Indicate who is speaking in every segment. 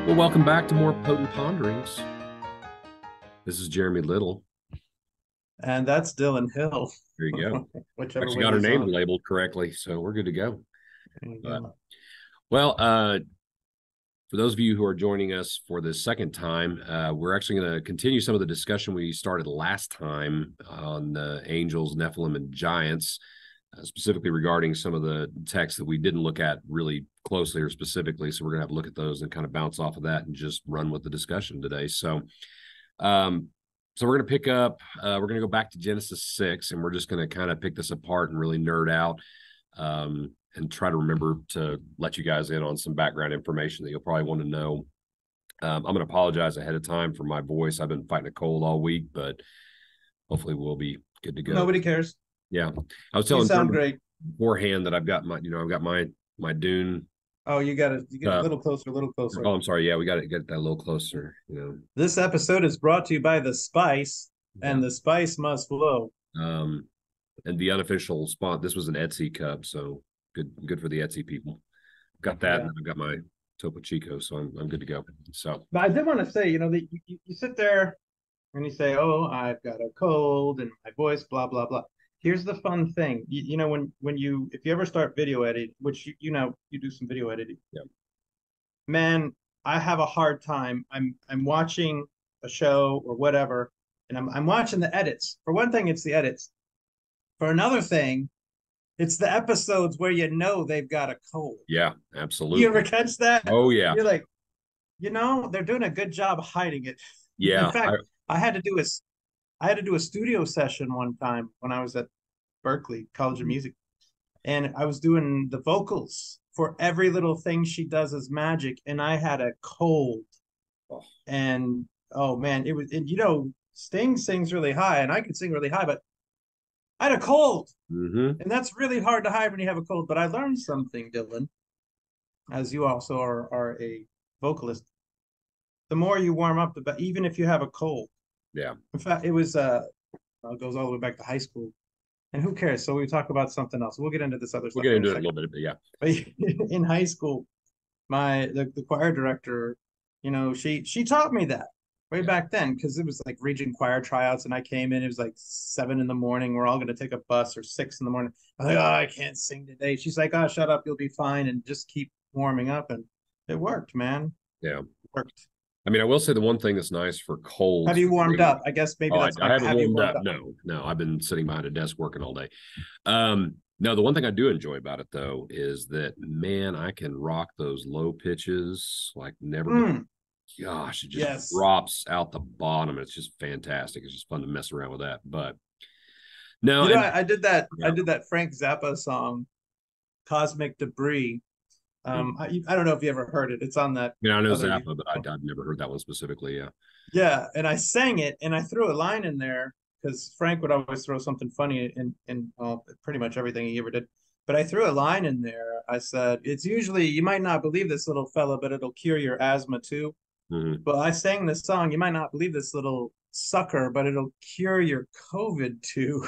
Speaker 1: Well, welcome back to more Potent Ponderings. This is Jeremy Little.
Speaker 2: And that's Dillon Hill.
Speaker 1: There you go.
Speaker 2: Whichever
Speaker 1: Actually
Speaker 2: way
Speaker 1: got
Speaker 2: you
Speaker 1: her name
Speaker 2: saw it.
Speaker 1: labeled correctly, so we're good to go.
Speaker 2: There you
Speaker 1: But,
Speaker 2: go.
Speaker 1: well, for those of you who are joining us for the second time, we're actually going to continue some of the discussion we started last time on angels, Nephilim, and giants, specifically regarding some of the texts that we didn't look at really closely or specifically. So we're going to have a look at those and kind of bounce off of that and just run with the discussion today. So we're going to pick up, we're going to go back to Genesis 6, and we're just going to kind of pick this apart and really nerd out and try to remember to let you guys in on some background information that you'll probably want to know. I'm going to apologize ahead of time for my voice. I've been fighting a cold all week, but hopefully we'll be good to go.
Speaker 2: Nobody cares.
Speaker 1: Yeah. I was
Speaker 2: You
Speaker 1: telling
Speaker 2: sound great.
Speaker 1: beforehand that I've got my Dune.
Speaker 2: Oh, you get a little closer, a little closer.
Speaker 1: Oh, I'm sorry. Yeah, we got to get that a little closer.
Speaker 2: This episode is brought to you by the spice, and the spice must flow.
Speaker 1: And the unofficial spot. This was an Etsy cup, so good for the Etsy people. Got that, and I've got my Topo Chico, so I'm good to go. So,
Speaker 2: but I did want to say, that you sit there and you say, "Oh, I've got a cold and my voice, blah blah blah." Here's the fun thing. If you ever start video editing, which you do some video editing.
Speaker 1: Yeah.
Speaker 2: Man, I have a hard time. I'm watching a show or whatever, and I'm watching the edits. For one thing, it's the edits. For another thing, it's the episodes where they've got a cold.
Speaker 1: Yeah, absolutely.
Speaker 2: You ever catch that?
Speaker 1: Oh yeah.
Speaker 2: You're like, they're doing a good job hiding it.
Speaker 1: Yeah.
Speaker 2: In fact, I had to do a studio session one time when I was at Berkeley College of Music, and I was doing the vocals for every little thing she does as magic, and I had a cold. And oh man, it was, Sting sings really high, and I could sing really high, but I had a cold.
Speaker 1: And
Speaker 2: that's really hard to hide when you have a cold. But I learned something, Dillon, as you also are a vocalist. The more you warm up, the better, even if you have a cold.
Speaker 1: Yeah.
Speaker 2: In fact, it was it goes all the way back to high school. And who cares? So we talk about something else. We'll get into this other stuff.
Speaker 1: We'll get into it a little bit, but yeah.
Speaker 2: But in high school, the choir director, she taught me that way back then, because it was like region choir tryouts, and I came in. It was like 7 in the morning. We're all going to take a bus, or 6 in the morning. I'm like, oh, I can't sing today. She's like, oh, shut up, you'll be fine, and just keep warming up. And it worked, man.
Speaker 1: Yeah,
Speaker 2: it worked.
Speaker 1: I mean, I will say the one thing that's nice for cold.
Speaker 2: Have you warmed up? I guess maybe that's.
Speaker 1: I haven't warmed up. No, I've been sitting behind a desk working all day. No, the one thing I do enjoy about it though is that, man, I can rock those low pitches like never. Gosh, it just drops out the bottom. It's just fantastic. It's just fun to mess around with that. But no,
Speaker 2: I did that. Yeah. I did that Frank Zappa song, "Cosmic Debris." I don't know if you ever heard it. It's on that.
Speaker 1: Yeah, I know Zappa, but I've never heard that one specifically. Yeah.
Speaker 2: Yeah, and I sang it, and I threw a line in there because Frank would always throw something funny in pretty much everything he ever did. But I threw a line in there. I said, "It's usually, you might not believe this, little fella, but it'll cure your asthma too." Well, I sang this song. You might not believe this, little sucker, but it'll cure your COVID too.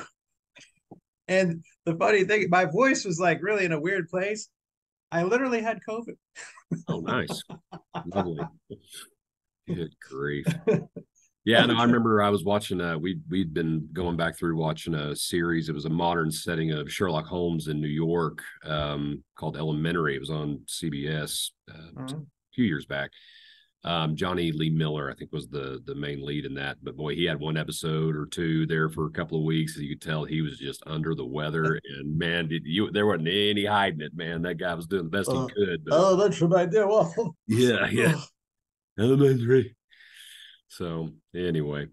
Speaker 2: And the funny thing, my voice was like really in a weird place. I literally had COVID.
Speaker 1: Oh, nice. Lovely. Good grief. Yeah, no, I remember I was watching, we'd been going back through watching a series. It was a modern setting of Sherlock Holmes in New York, called Elementary. It was on CBS a few years back. Johnny Lee Miller, I think, was the main lead in that. But boy, he had one episode or two there for a couple of weeks, and you could tell he was just under the weather. And man, there wasn't any hiding it, man. That guy was doing the best he could. But,
Speaker 2: elementary, my dear. Well,
Speaker 1: yeah. Elementary. So anyway.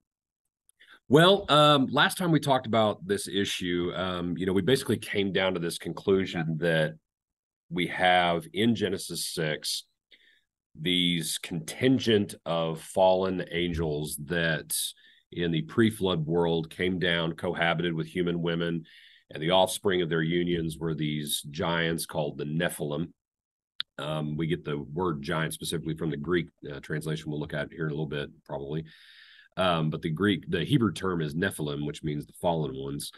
Speaker 1: Well, last time we talked about this issue, we basically came down to this conclusion that we have in Genesis 6 these contingent of fallen angels that in the pre-flood world came down, cohabited with human women, and the offspring of their unions were these giants called the Nephilim. We get the word giant specifically from the Greek translation we'll look at here in a little bit, probably. But the Hebrew term is Nephilim, which means the fallen ones.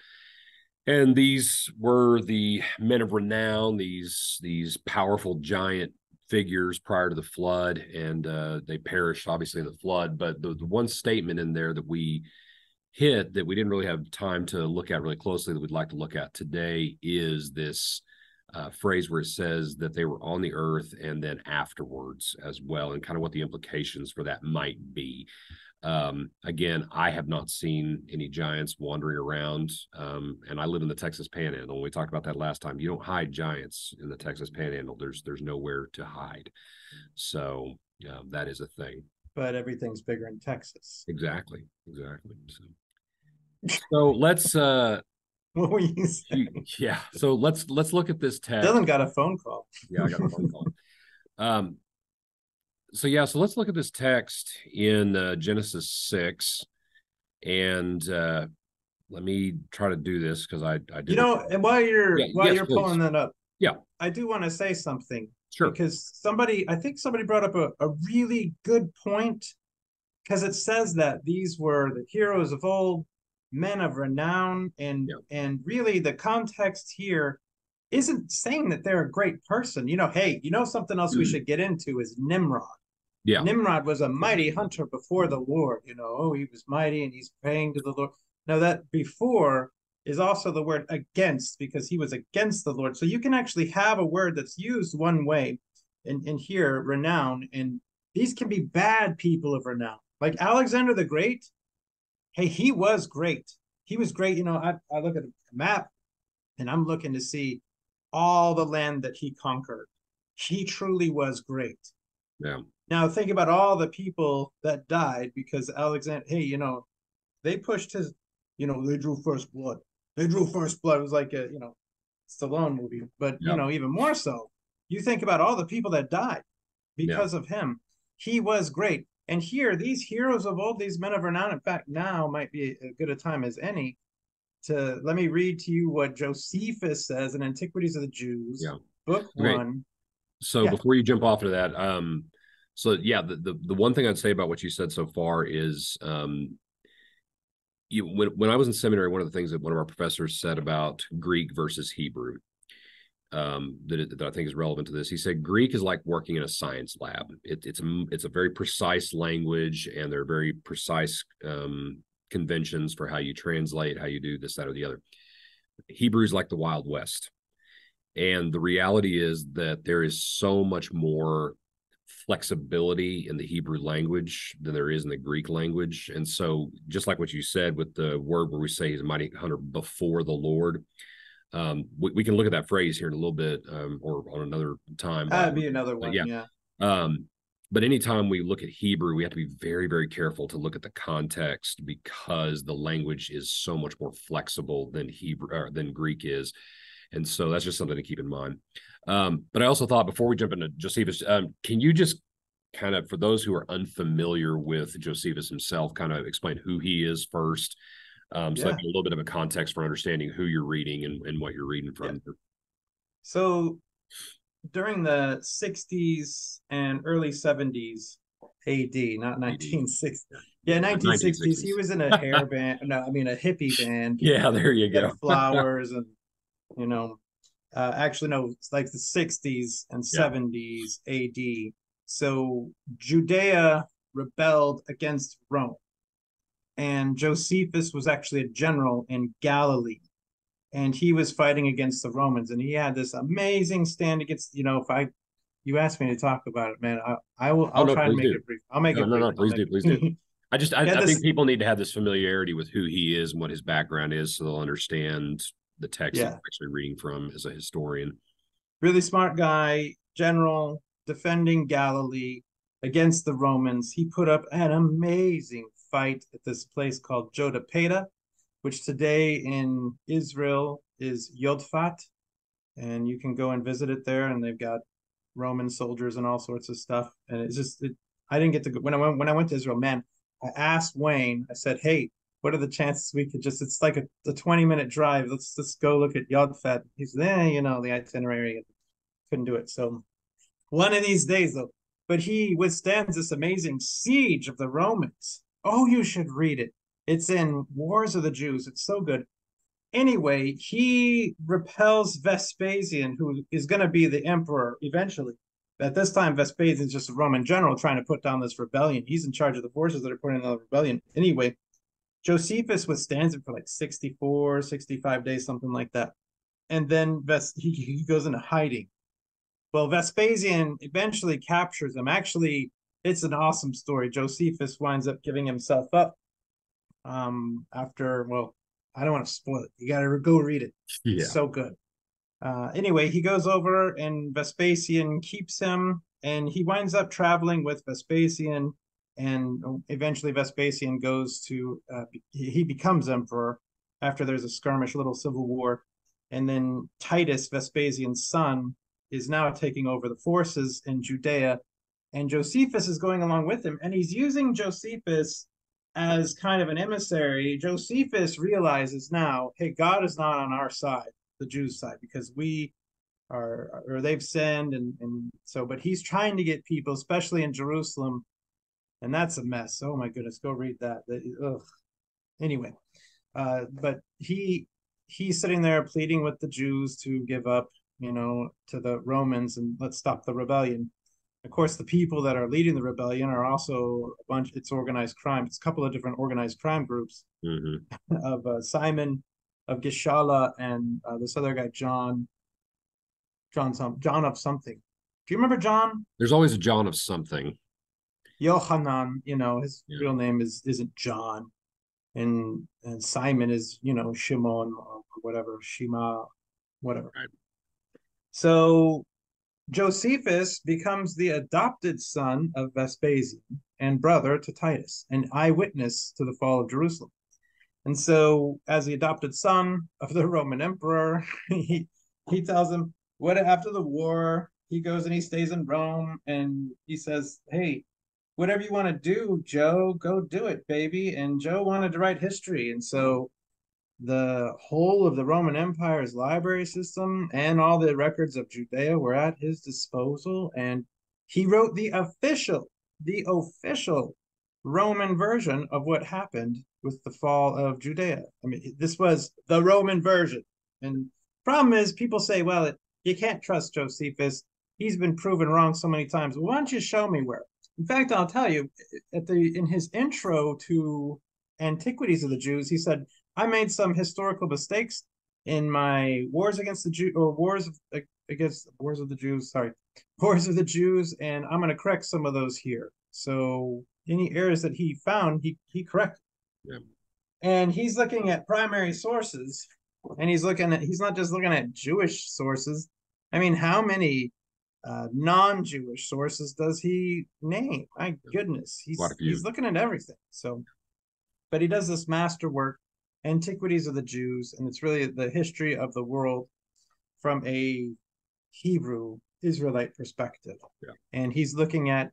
Speaker 1: And these were the men of renown, these powerful giant figures prior to the flood, and they perished obviously in the flood. But the one statement in there that we hit that we didn't really have time to look at really closely that we'd like to look at today is this phrase where it says that they were on the earth and then afterwards as well, and kind of what the implications for that might be. Again, I have not seen any giants wandering around, and I live in the Texas Panhandle. We talked about that last time. You don't hide giants in the Texas Panhandle. There's nowhere to hide. So that is a thing.
Speaker 2: But everything's bigger in Texas.
Speaker 1: Exactly. So let's
Speaker 2: What were you saying?
Speaker 1: yeah. So let's look at this text.
Speaker 2: Dillon got a phone call.
Speaker 1: Yeah, I got a phone call. So let's look at this text in Genesis 6, and let me try to do this because I did.
Speaker 2: And while you're
Speaker 1: please.
Speaker 2: pulling that up,
Speaker 1: yeah,
Speaker 2: I do want to say something.
Speaker 1: Sure.
Speaker 2: Because I think somebody brought up a really good point, because it says that these were the heroes of old, men of renown, and really the context here isn't saying that they're a great person. Hey, something else we should get into is Nimrod.
Speaker 1: Yeah.
Speaker 2: Nimrod was a mighty hunter before the Lord. He was mighty and he's praying to the Lord. Now that before is also the word against, because he was against the Lord. So you can actually have a word that's used one way in here, renown, and these can be bad people of renown. Like Alexander the Great, hey, he was great. He was great. I look at a map and I'm looking to see all the land that he conquered. He truly was great.
Speaker 1: Yeah.
Speaker 2: Now think about all the people that died because Alexander, hey, they pushed his, they drew first blood. They drew first blood. It was like a, Stallone movie. But, even more so, you think about all the people that died because of him. He was great. And here, these heroes of old, these men of renown, in fact, now might be as good a time as any to let me read to you what Josephus says in Antiquities of the Jews, book 1.
Speaker 1: So before you jump off into that, the one thing I'd say about what you said so far is when I was in seminary, one of the things that one of our professors said about Greek versus Hebrew that I think is relevant to this, he said Greek is like working in a science lab. It's a very precise language, and there are very precise conventions for how you translate, how you do this, that, or the other. Hebrew is like the Wild West. And the reality is that there is so much more flexibility in the Hebrew language than there is in the Greek language. And so just like what you said with the word where we say he's a mighty hunter before the Lord, we can look at that phrase here in a little bit or on another time.
Speaker 2: That'd be another one.
Speaker 1: But anytime we look at Hebrew, we have to be very, very careful to look at the context, because the language is so much more flexible than than Greek is. And so that's just something to keep in mind. But I also thought, before we jump into Josephus, can you just kind of, for those who are unfamiliar with Josephus himself, kind of explain who he is first? So that'd be a little bit of a context for understanding who you're reading and what you're reading from.
Speaker 2: So during the 60s and early 70s AD, not 1960s. Yeah, 1960s. He was in a hair band. No, I mean a hippie band.
Speaker 1: Yeah, there you go.
Speaker 2: Flowers and actually no, it's like the 60s and 70s AD. So Judea rebelled against Rome, and Josephus was actually a general in Galilee, and he was fighting against the Romans, and he had this amazing stand against, if you asked me to talk about it, man, I'll try and make it brief. I'll make it brief.
Speaker 1: No, please do. I think people need to have this familiarity with who he is and what his background is, so they'll understand the text I'm actually reading from as a historian.
Speaker 2: Really smart guy, general, defending Galilee against the Romans. He put up an amazing fight at this place called Jodapata, which today in Israel is Yodfat, and you can go and visit it there, and they've got Roman soldiers and all sorts of stuff. And it's just, I didn't get to go when I went to Israel, man. I asked Wayne, I said, hey, what are the chances we could just, it's like a 20-minute drive. Let's just go look at Yodfat. He said, the itinerary, couldn't do it. So one of these days though, but he withstands this amazing siege of the Romans. Oh, you should read it. It's in Wars of the Jews. It's so good. Anyway, he repels Vespasian, who is going to be the emperor eventually. At this time, Vespasian's just a Roman general trying to put down this rebellion. He's in charge of the forces that are putting down the rebellion. Anyway, Josephus withstands it for like 64, 65 days, something like that. And then he goes into hiding. Well, Vespasian eventually captures him. Actually, it's an awesome story. Josephus winds up giving himself up after, well, I don't want to spoil it. You got to go read it.
Speaker 1: Yeah.
Speaker 2: It's so good. Anyway, he goes over and Vespasian keeps him, and he winds up traveling with Vespasian. And eventually, Vespasian goes to, he becomes emperor after there's a skirmish, a little civil war. And then Titus, Vespasian's son, is now taking over the forces in Judea. And Josephus is going along with him. And he's using Josephus as kind of an emissary. Josephus realizes now, hey, God is not on our side, the Jews' side, because we are, or they've sinned. And so, but he's trying to get people, especially in Jerusalem. And that's a mess. Oh my goodness, go read that. Ugh. Anyway, but he's sitting there pleading with the Jews to give up, to the Romans and let's stop the rebellion. Of course, the people that are leading the rebellion are also a bunch. It's organized crime. It's a couple of different organized crime groups of Simon, of Gishala, and this other guy, John of something. Do you remember John?
Speaker 1: There's always a John of something.
Speaker 2: Yohanan, his real name isn't John, and Simon is Shimon or whatever, Shema, whatever.
Speaker 1: Right.
Speaker 2: So Josephus becomes the adopted son of Vespasian and brother to Titus, an eyewitness to the fall of Jerusalem. And so, as the adopted son of the Roman emperor, he tells him what after the war, he goes and he stays in Rome, and he says, "Hey, whatever you want to do, Joe, go do it, baby." And Joe wanted to write history, and so the whole of the Roman Empire's library system and all the records of Judea were at his disposal, and he wrote the official Roman version of what happened with the fall of Judea. I mean, this was the Roman version. And problem is, people say, well, you can't trust Josephus. He's been proven wrong so many times. Well, why don't you show me where? In fact, I'll tell you, in his intro to Antiquities of the Jews, he said, I made some historical mistakes in my wars against the Jews, or wars of the Jews, and I'm going to correct some of those here. So any errors that he found, he corrected.
Speaker 1: Yeah.
Speaker 2: And he's looking at primary sources, and he's not just looking at Jewish sources. I mean, how many non-Jewish sources does he name? My goodness, he's looking at everything. So, but he does this masterwork, Antiquities of the Jews, and it's really the history of the world from a Hebrew Israelite perspective.
Speaker 1: Yeah.
Speaker 2: And he's looking at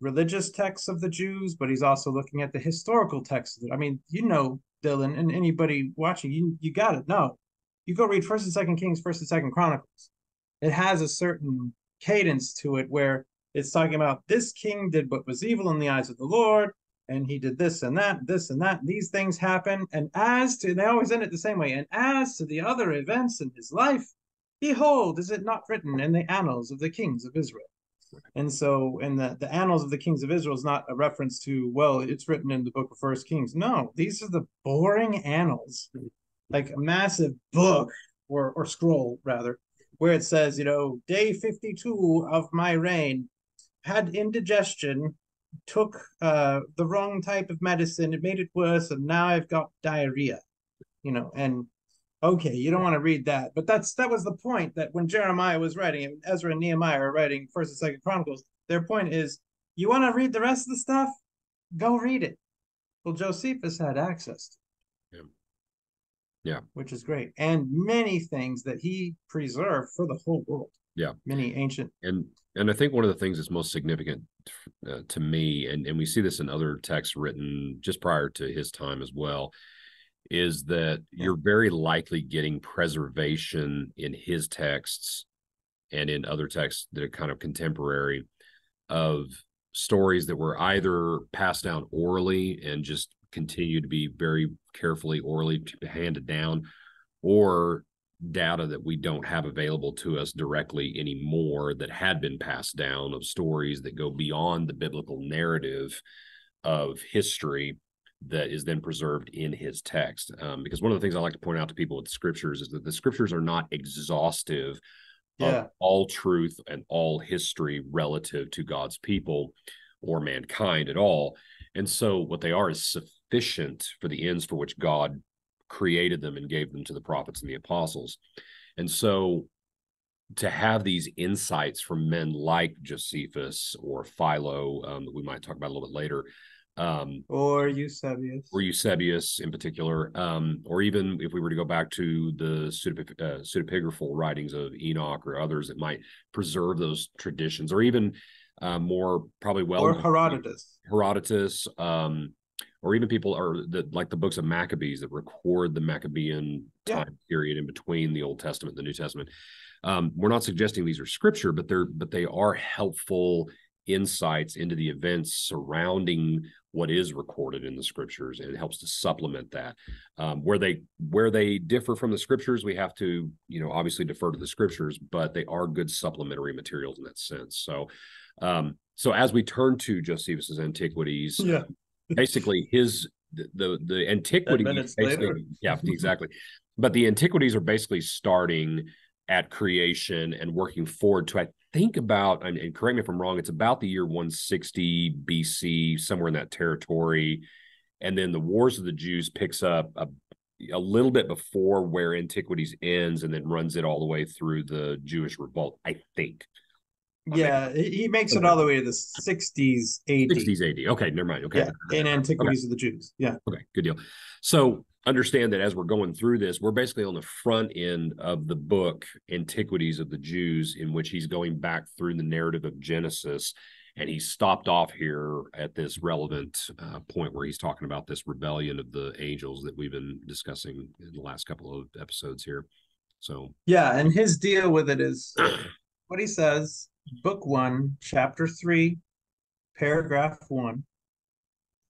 Speaker 2: religious texts of the Jews, but he's also looking at the historical texts. I mean, Dillon, and anybody watching, you got it. No, you go read First and Second Kings, First and Second Chronicles. It has a certain cadence to it where it's talking about this king did what was evil in the eyes of the Lord, and he did this and that, and these things happen. And they always end it the same way. And as to the other events in his life, behold, is it not written in the annals of the kings of Israel? And so, in the annals of the kings of Israel is not a reference to, well, it's written in the book of First Kings. No, these are the boring annals, like a massive book or scroll rather, where it says, day 52 of my reign, had indigestion, took the wrong type of medicine, it made it worse, and now I've got diarrhea. And okay, you don't want to read that, but that was the point, that when Jeremiah was writing, and Ezra and Nehemiah are writing First and Second Chronicles, their point is, you want to read the rest of the stuff? Go read it. Well, Josephus had access to it.
Speaker 1: Yeah.
Speaker 2: Which is great. And many things that he preserved for the whole world.
Speaker 1: Yeah.
Speaker 2: Many ancient.
Speaker 1: And I think one of the things that's most significant to me, and we see this in other texts written just prior to his time as well, is that you're very likely getting preservation in his texts and in other texts that are kind of contemporary of stories that were either passed down orally and just continue to be very carefully orally handed down, or data that we don't have available to us directly anymore that had been passed down, of stories that go beyond the biblical narrative of history that is then preserved in his text. Because one of the things I like to point out to people with the scriptures is that the scriptures are not exhaustive of all truth and all history relative to God's people or mankind at all. And so what they are is sufficient for the ends for which God created them and gave them to the prophets and the apostles. And so to have these insights from men like Josephus or Philo, that we might talk about a little bit later,
Speaker 2: or Eusebius
Speaker 1: in particular, or even if we were to go back to the pseudepigraphal writings of Enoch or others that might preserve those traditions, or even more probably
Speaker 2: or Herodotus,
Speaker 1: or even people are like the books of Maccabees that record the Maccabean time period in between the Old Testament and the New Testament. We're not suggesting these are scripture, but they are helpful insights into the events surrounding what is recorded in the scriptures, and it helps to supplement that. Where they differ from the scriptures, we have to, obviously defer to the scriptures, but they are good supplementary materials in that sense. So as we turn to Josephus's Antiquities, basically the Antiquities, basically, exactly. But the Antiquities are basically starting at creation and working forward to, I think about, and correct me if I'm wrong, it's about the year 160 BC, somewhere in that territory. And then the Wars of the Jews picks up a little bit before where Antiquities ends, and then runs it all the way through the Jewish revolt, I think.
Speaker 2: Yeah, he makes it all the way to the 60s AD.
Speaker 1: 60s AD. Okay, never mind. Okay.
Speaker 2: Yeah, in Antiquities of the Jews. Yeah.
Speaker 1: Okay, good deal. So understand that as we're going through this, we're basically on the front end of the book Antiquities of the Jews, in which he's going back through the narrative of Genesis, and he stopped off here at this relevant point where he's talking about this rebellion of the angels that we've been discussing in the last couple of episodes here. So
Speaker 2: yeah, and his deal with it is what he says, book 1, chapter 3, paragraph 1,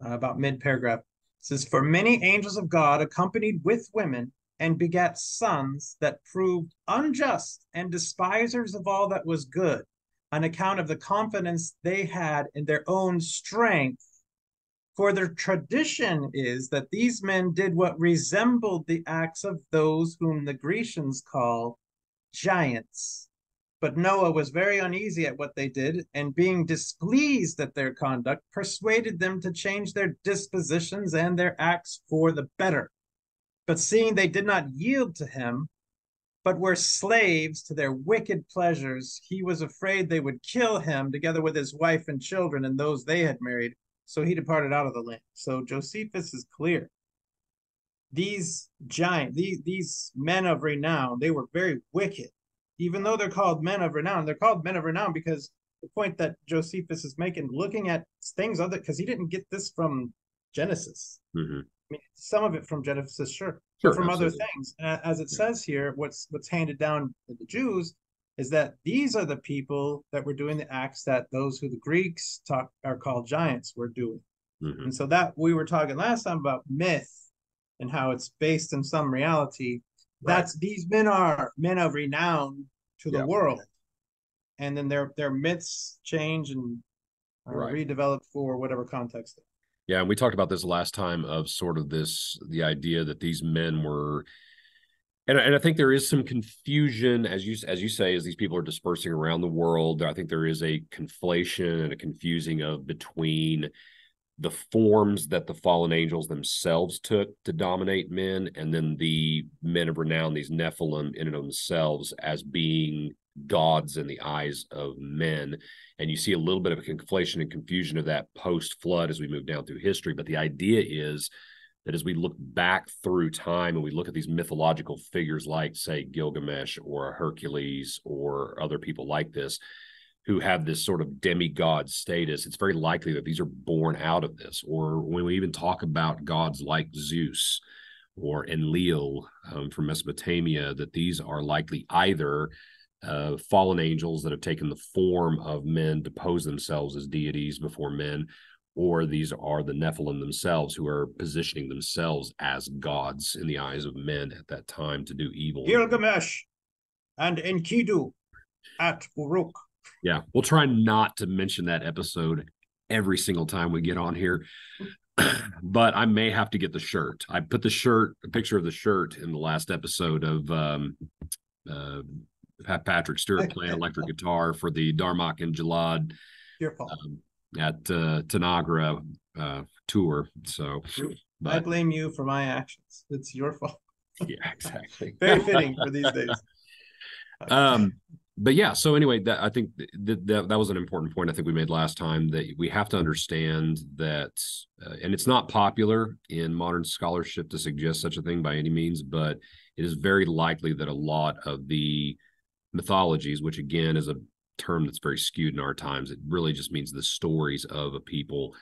Speaker 2: about mid-paragraph. Says, for many angels of God accompanied with women and begat sons that proved unjust and despisers of all that was good, on account of the confidence they had in their own strength. For their tradition is that these men did what resembled the acts of those whom the Grecians call giants. But Noah was very uneasy at what they did, and being displeased at their conduct, persuaded them to change their dispositions and their acts for the better. But seeing they did not yield to him, but were slaves to their wicked pleasures, he was afraid they would kill him, together with his wife and children and those they had married. So he departed out of the land. So Josephus is clear. These men of renown, they were very wicked. Even though they're called men of renown, they're called men of renown because the point that Josephus is making, looking at things other, because he didn't get this from Genesis.
Speaker 1: Mm-hmm.
Speaker 2: I mean, some of it from Genesis, sure, but from absolutely. Other things. As it says here, what's handed down to the Jews is that these are the people that were doing the acts that those who the Greeks are called giants were doing.
Speaker 1: Mm-hmm.
Speaker 2: And so that we were talking last time about myth and how it's based in some reality. That's these men are men of renown to the world, and then their myths change and are redeveloped for whatever context.
Speaker 1: Yeah, and we talked about this last time of sort of the idea that these men were, and I think there is some confusion as you say, as these people are dispersing around the world. I think there is a conflation and a confusing of between the forms that the fallen angels themselves took to dominate men, and then the men of renown, these Nephilim in and of themselves, as being gods in the eyes of men. And you see a little bit of a conflation and confusion of that post-flood as we move down through history. But the idea is that as we look back through time and we look at these mythological figures like, say, Gilgamesh or Hercules or other people like this, who have this sort of demigod status, it's very likely that these are born out of this. Or when we even talk about gods like Zeus or Enlil from Mesopotamia, that these are likely either fallen angels that have taken the form of men to pose themselves as deities before men, or these are the Nephilim themselves who are positioning themselves as gods in the eyes of men at that time to do evil.
Speaker 2: Gilgamesh and Enkidu at Uruk.
Speaker 1: Yeah, we'll try not to mention that episode every single time we get on here. But I may have to get the shirt. I put a picture of the shirt in the last episode of Patrick Stewart playing electric guitar for the Darmok and Jalad at Tanagra tour. So
Speaker 2: but, I blame you for my actions. It's your fault.
Speaker 1: Yeah, exactly.
Speaker 2: Very fitting for these days.
Speaker 1: But yeah, so anyway, I think that was an important point I think we made last time, that we have to understand that, and it's not popular in modern scholarship to suggest such a thing by any means, but it is very likely that a lot of the mythologies, which again is a term that's very skewed in our times, it really just means the stories of a people,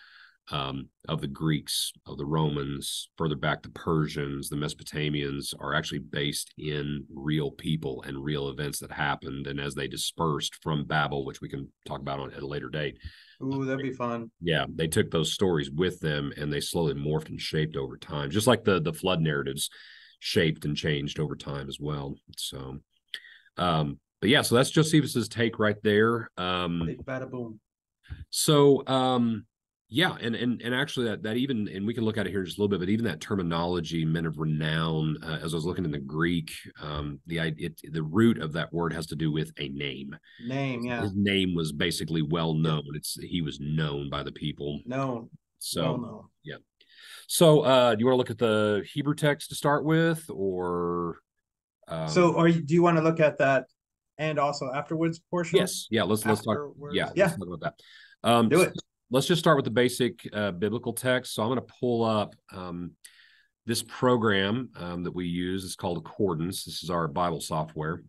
Speaker 1: of the Greeks, of the Romans, further back the Persians, the Mesopotamians, are actually based in real people and real events that happened. And as they dispersed from Babel, which we can talk about at a later date.
Speaker 2: Ooh, that'd be fun.
Speaker 1: Yeah, they took those stories with them and they slowly morphed and shaped over time, just like the flood narratives shaped and changed over time as well. So, but yeah, so that's Josephus's take right there.
Speaker 2: Big bada boom.
Speaker 1: So, yeah, and actually that even, and we can look at it here in just a little bit, but even that terminology, men of renown, as I was looking in the Greek, the root of that word has to do with a name.
Speaker 2: Name, yeah.
Speaker 1: His name was basically well known. He was known by the people.
Speaker 2: Known.
Speaker 1: So,
Speaker 2: well known.
Speaker 1: Yeah. So, do you want to look at the Hebrew text to start with, or?
Speaker 2: Do you want to look at that and also afterwards portion?
Speaker 1: Yes. Yeah. Let's talk. Yeah. Let's talk about that.
Speaker 2: Do it.
Speaker 1: Let's just start with the basic biblical text. So I'm going to pull up this program that we use. It's called Accordance. This is our Bible software.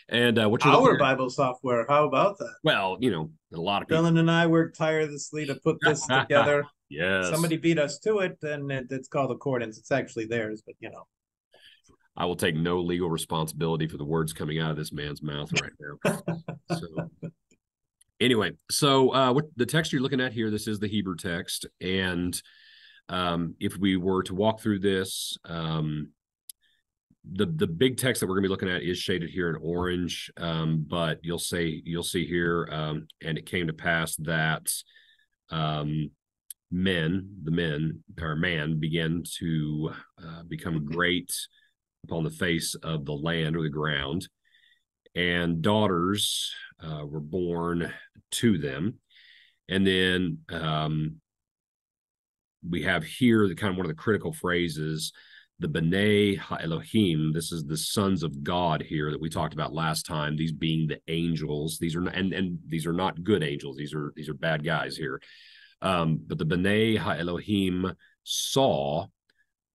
Speaker 1: And
Speaker 2: our Bible software. How about that?
Speaker 1: Well, a lot of people.
Speaker 2: Dillon and I worked tirelessly to put this together.
Speaker 1: Yes.
Speaker 2: Somebody beat us to it, and it's called Accordance. It's actually theirs, but
Speaker 1: I will take no legal responsibility for the words coming out of this man's mouth right now. So. Anyway, so what the text you're looking at here, this is the Hebrew text. And if we were to walk through this, the big text that we're going to be looking at is shaded here in orange. But you'll see here, and it came to pass that man began to become great upon the face of the land or the ground. And daughters were born to them. And then we have here the kind of one of the critical phrases, the B'nai Ha-Elohim. This is the sons of God here that we talked about last time, these being the angels. These are not, and these are not good angels. These are bad guys here. But the B'nai Ha-Elohim saw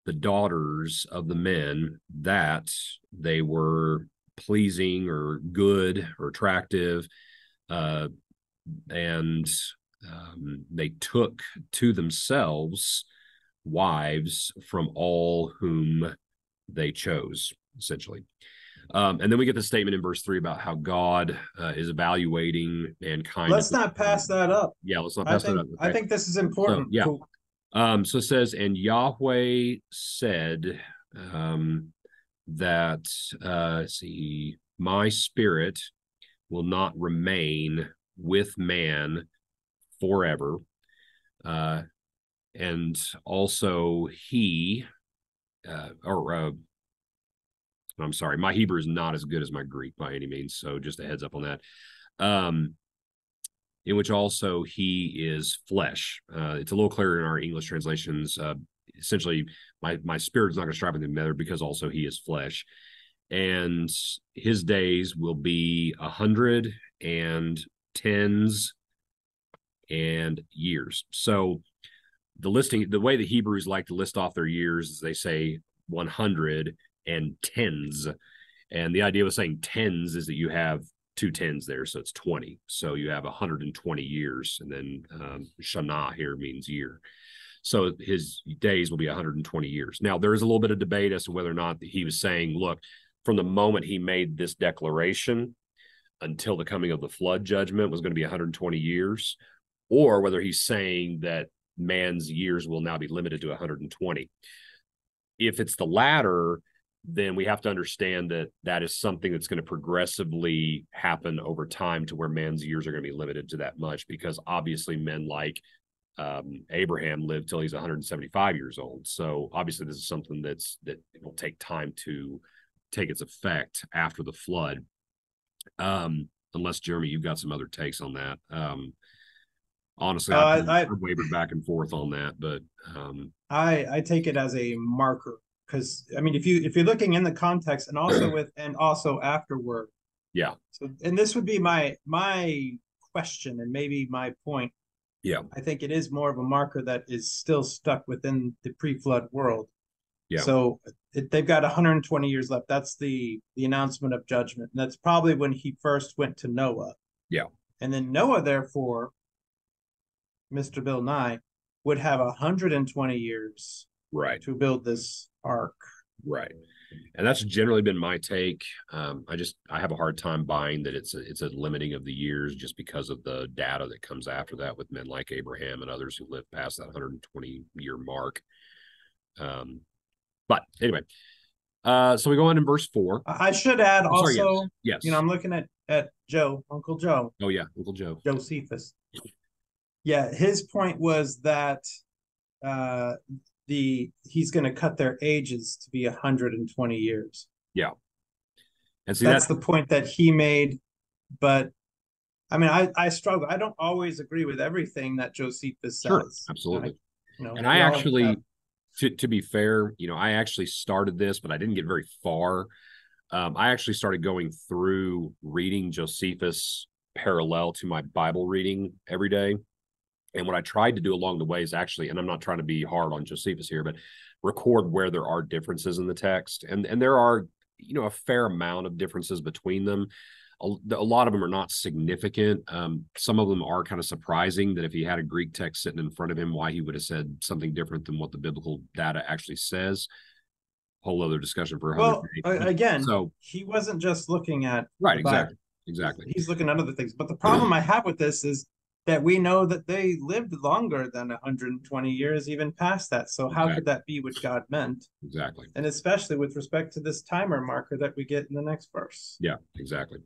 Speaker 1: the daughters of the men, that they were pleasing or good or attractive, and they took to themselves wives from all whom they chose, essentially. And then we get the statement in verse 3 about how God is evaluating mankind.
Speaker 2: Let's not pass that up.
Speaker 1: Yeah, let's not pass that up. Okay.
Speaker 2: I think this is important.
Speaker 1: So, yeah. So it says, and Yahweh said, that see, my spirit will not remain with man forever, and also he I'm sorry, my Hebrew is not as good as my Greek by any means, so just a heads up on that. In which also he is flesh. It's a little clearer in our English translations. Essentially, my spirit is not going to strive with him together, because also he is flesh, and his days will be 110 years. So the way the Hebrews like to list off their years is they say 100 and tens, and the idea of saying tens is that you have two tens there, so it's 20. So you have 120 years, and then Shana here means year. So his days will be 120 years. Now, there is a little bit of debate as to whether or not he was saying, look, from the moment he made this declaration until the coming of the flood judgment was going to be 120 years, or whether he's saying that man's years will now be limited to 120. If it's the latter, then we have to understand that that is something that's going to progressively happen over time to where man's years are going to be limited to that much, because obviously men like Abraham lived till he's 175 years old. So obviously this is something that will take time to take its effect after the flood. Unless, Jeremy, you've got some other takes on that. Honestly, I've wavered back and forth on that, but
Speaker 2: I take it as a marker, because I mean, if you're looking in the context and also afterward.
Speaker 1: Yeah.
Speaker 2: So, and this would be my question and maybe my point.
Speaker 1: Yeah.
Speaker 2: I think it is more of a marker that is still stuck within the pre-flood world.
Speaker 1: Yeah.
Speaker 2: So they've got 120 years left. That's the announcement of judgment. And that's probably when he first went to Noah.
Speaker 1: Yeah.
Speaker 2: And then Noah, therefore, Mr. Bill Nye, would have 120 years to build this ark.
Speaker 1: Right. And that's generally been my take. I have a hard time buying that it's a limiting of the years, just because of the data that comes after that with men like Abraham and others who lived past that 120-year mark. But anyway, so we go on in verse 4.
Speaker 2: I should add
Speaker 1: yes.
Speaker 2: You know, I'm looking at Joe, Uncle Joe.
Speaker 1: Oh yeah, Uncle Joe.
Speaker 2: Josephus. Yeah, his point was that he's going to cut their ages to be 120 years.
Speaker 1: Yeah. And see,
Speaker 2: that's the point that he made. But I mean, I struggle. I don't always agree with everything that Josephus says.
Speaker 1: Sure, absolutely. And I actually, to be fair, I actually started this, but I didn't get very far. I actually started going through reading Josephus parallel to my Bible reading every day. And what I tried to do along the way is actually, and I'm not trying to be hard on Josephus here, but record where there are differences in the text. And there are, a fair amount of differences between them. A lot of them are not significant. Some of them are kind of surprising, that if he had a Greek text sitting in front of him, why he would have said something different than what the biblical data actually says. Whole other discussion for 100
Speaker 2: days. Again, so he wasn't just looking at
Speaker 1: exactly.
Speaker 2: He's looking at other things. But the problem I have with this is that we know that they lived longer than 120 years, even past that. So how could that be what God meant?
Speaker 1: Exactly.
Speaker 2: And especially with respect to this timer marker that we get in the next verse.
Speaker 1: Yeah, exactly.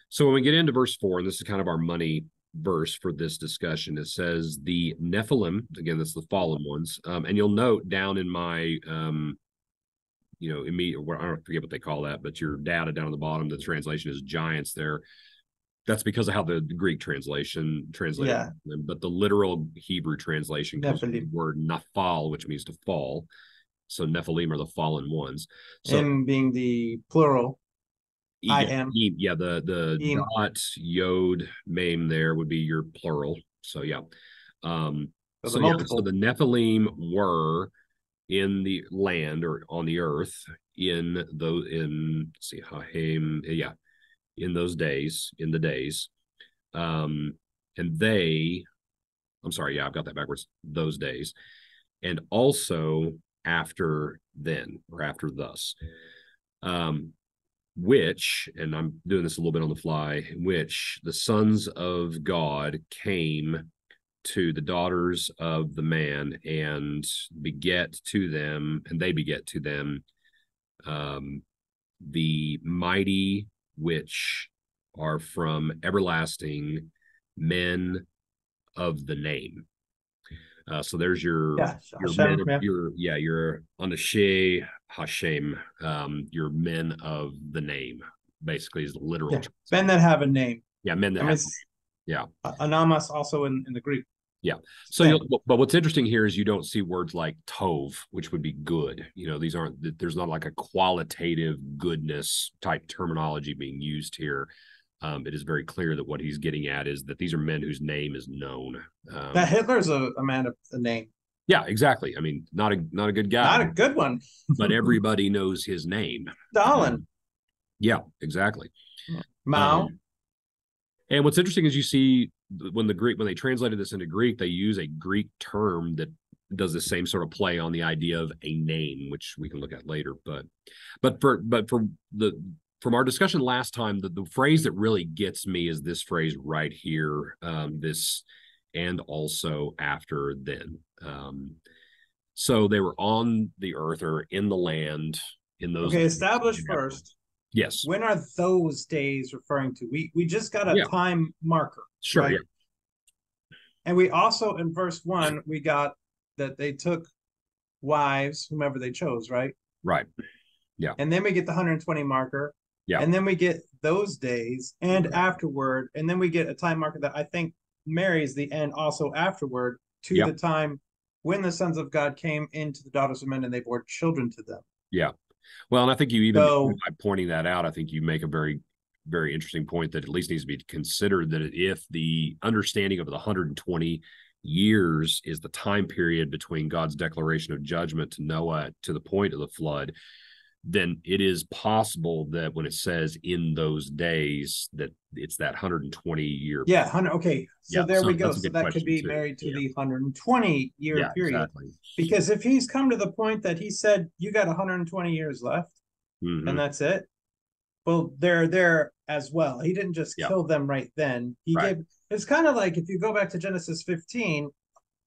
Speaker 1: So when we get into verse 4, and this is kind of our money verse for this discussion, it says the Nephilim, again, that's the fallen ones. And you'll note down in my, immediate, I don't forget what they call that, but your data down at the bottom, the translation is giants there. That's because of how the Greek translation translated them. But the literal Hebrew translation comes from the word naphal, which means to fall. So Nephilim are the fallen ones. So
Speaker 2: M being the plural. I am.
Speaker 1: Yeah, the dot, yod, mem there would be your plural. So yeah. So the Nephilim were in the land, or on the earth, in those days, and I've got that backwards, those days, and also after then, or after thus, which, and I'm doing this a little bit on the fly, which the sons of God came to the daughters of the man and beget to them, and they beget to them the mighty, which are from everlasting, men of the name. So there's your men of, your Anashei Hashem, your men of the name, basically, is the literal
Speaker 2: men that have a name.
Speaker 1: Yeah, men that have a name. Yeah.
Speaker 2: Anamas also in the Greek.
Speaker 1: Yeah. So, but what's interesting here is you don't see words like tov, which would be good. These aren't, there's not like a qualitative goodness type terminology being used here. It is very clear that what he's getting at is that these are men whose name is known.
Speaker 2: That Hitler's a man of a name.
Speaker 1: Yeah, exactly. I mean, not a good guy.
Speaker 2: Not a good one.
Speaker 1: But everybody knows his name.
Speaker 2: Stalin.
Speaker 1: Yeah, exactly.
Speaker 2: Mao.
Speaker 1: And what's interesting is you see when they translated this into Greek, they use a Greek term that does the same sort of play on the idea of a name, which we can look at later. From our discussion last time, the phrase that really gets me is this phrase right here. This and also after then. So they were on the earth or in the land in those
Speaker 2: Okay,
Speaker 1: days.
Speaker 2: establish first.
Speaker 1: Yes.
Speaker 2: When are those days referring to? We just got a
Speaker 1: Yeah.
Speaker 2: time marker,
Speaker 1: Sure.
Speaker 2: right?
Speaker 1: Yeah.
Speaker 2: And we also in verse 1 we got that they took wives, whomever they chose, right?
Speaker 1: Right. Yeah.
Speaker 2: And then we get the 120 marker,
Speaker 1: Yeah.
Speaker 2: and then we get those days and
Speaker 1: Right.
Speaker 2: afterward, and then we get a time marker that I think marries the end also afterward to
Speaker 1: Yeah.
Speaker 2: the time when the sons of God came into the daughters of men and they bore children to them.
Speaker 1: Yeah. Well, and I think you even
Speaker 2: So
Speaker 1: by pointing that out, I think you make a very, very interesting point that at least needs to be considered, that if the understanding of the 120 years is the time period between God's declaration of judgment to Noah to the point of the flood, then it is possible that when it says in those days that it's that 120 year.
Speaker 2: yeah, 100. Okay, so
Speaker 1: Yeah,
Speaker 2: there we go.
Speaker 1: that's a
Speaker 2: So
Speaker 1: good
Speaker 2: that could
Speaker 1: question
Speaker 2: be
Speaker 1: too.
Speaker 2: married to
Speaker 1: Yeah.
Speaker 2: the 120-year
Speaker 1: Yeah,
Speaker 2: period.
Speaker 1: exactly.
Speaker 2: Because if he's come to the point that he said you got 120 years left
Speaker 1: Mhm.
Speaker 2: and that's it, well, they're there as well. He didn't just
Speaker 1: Yeah.
Speaker 2: kill them right then. He
Speaker 1: Right.
Speaker 2: gave. It's kind of like if you go back to Genesis 15,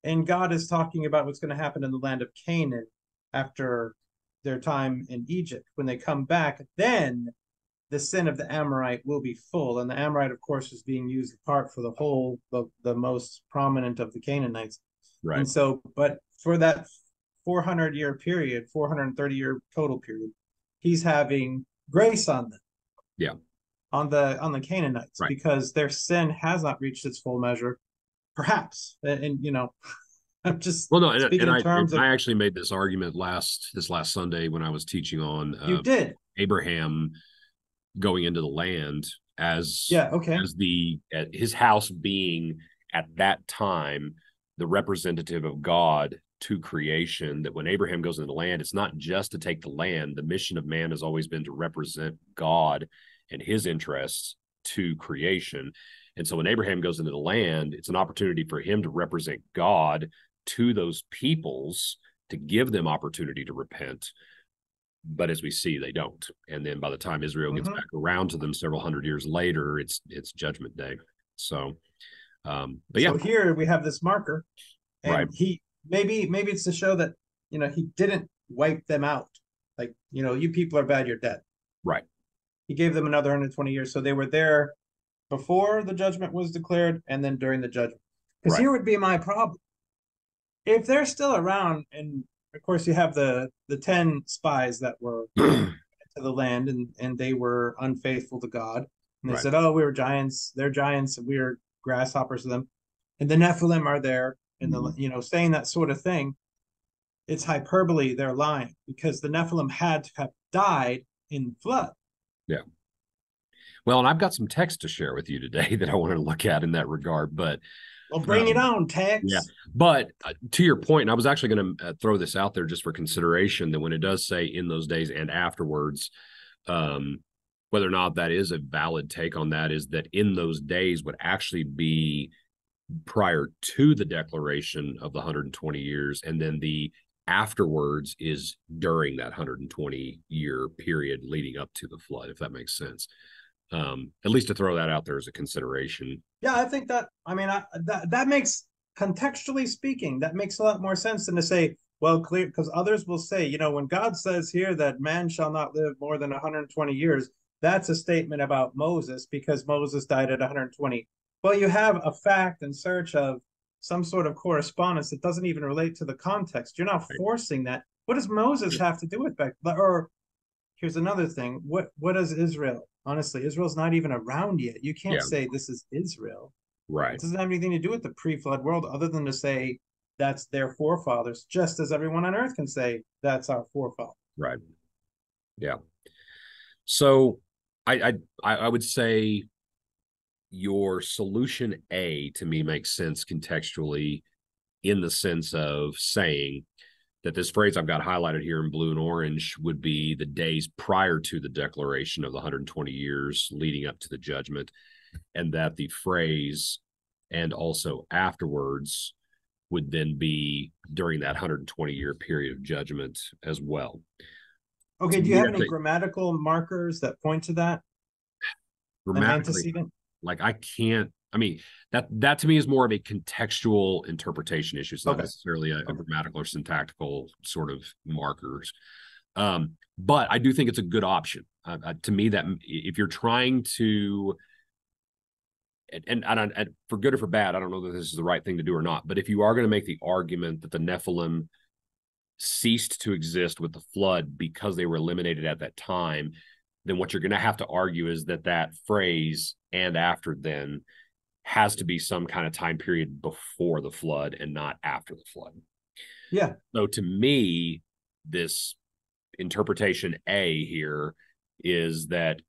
Speaker 2: and God is talking about what's going to happen in the land of Canaan after their time in Egypt. When they come back, then the sin of the Amorite will be full. And the Amorite, of course, is being used apart for the whole, the most prominent of the Canaanites.
Speaker 1: Right.
Speaker 2: And so, but for that 400-year period, 430-year total period, he's having grace on them.
Speaker 1: Yeah.
Speaker 2: On the Canaanites,
Speaker 1: right.
Speaker 2: because their sin has not reached its full measure, perhaps. And I'm just speaking in terms of.
Speaker 1: I actually made this argument this last Sunday when I was teaching on
Speaker 2: You did.
Speaker 1: Abraham going into the land as his house being at that time the representative of God to creation, that when Abraham goes into the land, it's not just to take the land. The mission of man has always been to represent God and his interests to creation. And so when Abraham goes into the land, it's an opportunity for him to represent God to those peoples, to give them opportunity to repent. But as we see, they don't. And then by the time Israel gets back around to them several hundred years later, it's Judgment Day. So,
Speaker 2: So here we have this marker, and he maybe it's to show that he didn't wipe them out. Like you people are bad, you're dead.
Speaker 1: Right.
Speaker 2: He gave them another 120 years, so they were there before the judgment was declared, and then during the judgment. Because here would be my problem. If they're still around, and of course you have the 10 spies that were to the land, and they were unfaithful to God, and they said, "Oh, we were giants. They're giants, and we were grasshoppers to them." And the Nephilim are there, and saying that sort of thing. It's hyperbole. They're lying, because the Nephilim had to have died in the flood.
Speaker 1: Yeah. Well, and I've got some text to share with you today that I want to look at in that regard, but
Speaker 2: well, bring it on, text.
Speaker 1: Yeah, but to your point, and I was actually going to throw this out there just for consideration, that when it does say in those days and afterwards, whether or not that is a valid take on that, is that in those days would actually be prior to the declaration of the 120 years, and then the afterwards is during that 120-year period leading up to the flood, if that makes sense. At least to throw that out there as a consideration.
Speaker 2: Yeah, I think that, that makes, contextually speaking, that makes a lot more sense than to say, well, clear, because others will say, when God says here that man shall not live more than 120 years, that's a statement about Moses, because Moses died at 120. Well, you have a fact in search of some sort of correspondence that doesn't even relate to the context. You're not forcing that. What does Moses have to do with back? Or here's another thing. What does Israel? Honestly, Israel's not even around yet. You can't say this is Israel.
Speaker 1: Right.
Speaker 2: It doesn't have anything to do with the pre-flood world, other than to say that's their forefathers, just as everyone on earth can say that's our forefathers.
Speaker 1: Right. Yeah. So I would say your solution A to me makes sense contextually, in the sense of saying that this phrase I've got highlighted here in blue and orange would be the days prior to the declaration of the 120 years leading up to the judgment, and that the phrase and also afterwards would then be during that 120-year period of judgment as well.
Speaker 2: Okay, do you have any grammatical markers that point to that?
Speaker 1: Grammatically, like I can't I mean, that to me is more of a contextual interpretation issue. It's not
Speaker 2: Okay.
Speaker 1: necessarily a grammatical or syntactical sort of markers. But I do think it's a good option. To me, that if you're trying to, and for good or for bad, I don't know that this is the right thing to do or not. But if you are going to make the argument that the Nephilim ceased to exist with the flood because they were eliminated at that time, then what you're going to have to argue is that phrase "and after then" has to be some kind of time period before the flood and not after the flood.
Speaker 2: Yeah.
Speaker 1: So to me, this interpretation A here is that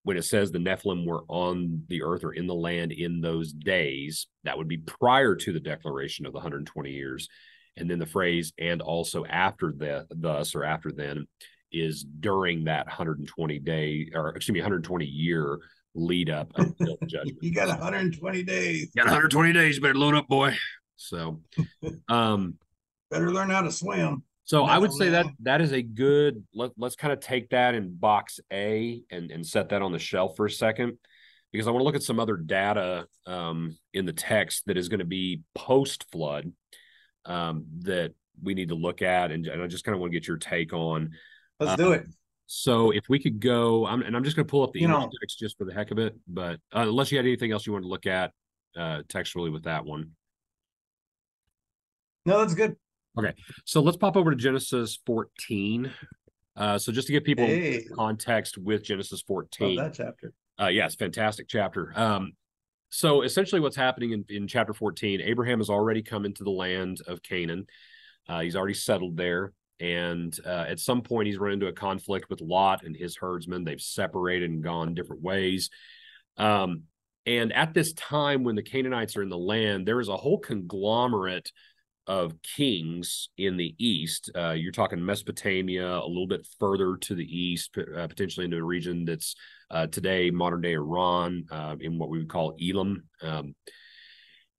Speaker 1: when it says the Nephilim were on the earth or in the land in those days, that would be prior to the declaration of the 120 years. And then the phrase "and also after thus or after then" is during that 120 year lead up until judgment.
Speaker 2: You got 120 days.
Speaker 1: You got 120 days. Better load up, boy. So,
Speaker 2: better learn how to swim.
Speaker 1: So I would say that is a good. Let's kind of take that in box A and set that on the shelf for a second, because I want to look at some other data in the text that is going to be post flood that we need to look at, and I just kind of want to get your take on.
Speaker 2: Let's do it.
Speaker 1: So if we could go, I'm just going to pull up the English text just for the heck of it, but unless you had anything else you wanted to look at textually with that one.
Speaker 2: No, that's good.
Speaker 1: Okay, so let's pop over to Genesis 14. So just to give people context with Genesis 14.
Speaker 2: Love that chapter.
Speaker 1: Yeah, it's a fantastic chapter. So essentially what's happening in chapter 14, Abraham has already come into the land of Canaan. He's already settled there. And at some point, he's run into a conflict with Lot and his herdsmen. They've separated and gone different ways. And at this time, when the Canaanites are in the land, there is a whole conglomerate of kings in the east. You're talking Mesopotamia, a little bit further to the east, potentially into a region that's today modern day Iran, in what we would call Elam.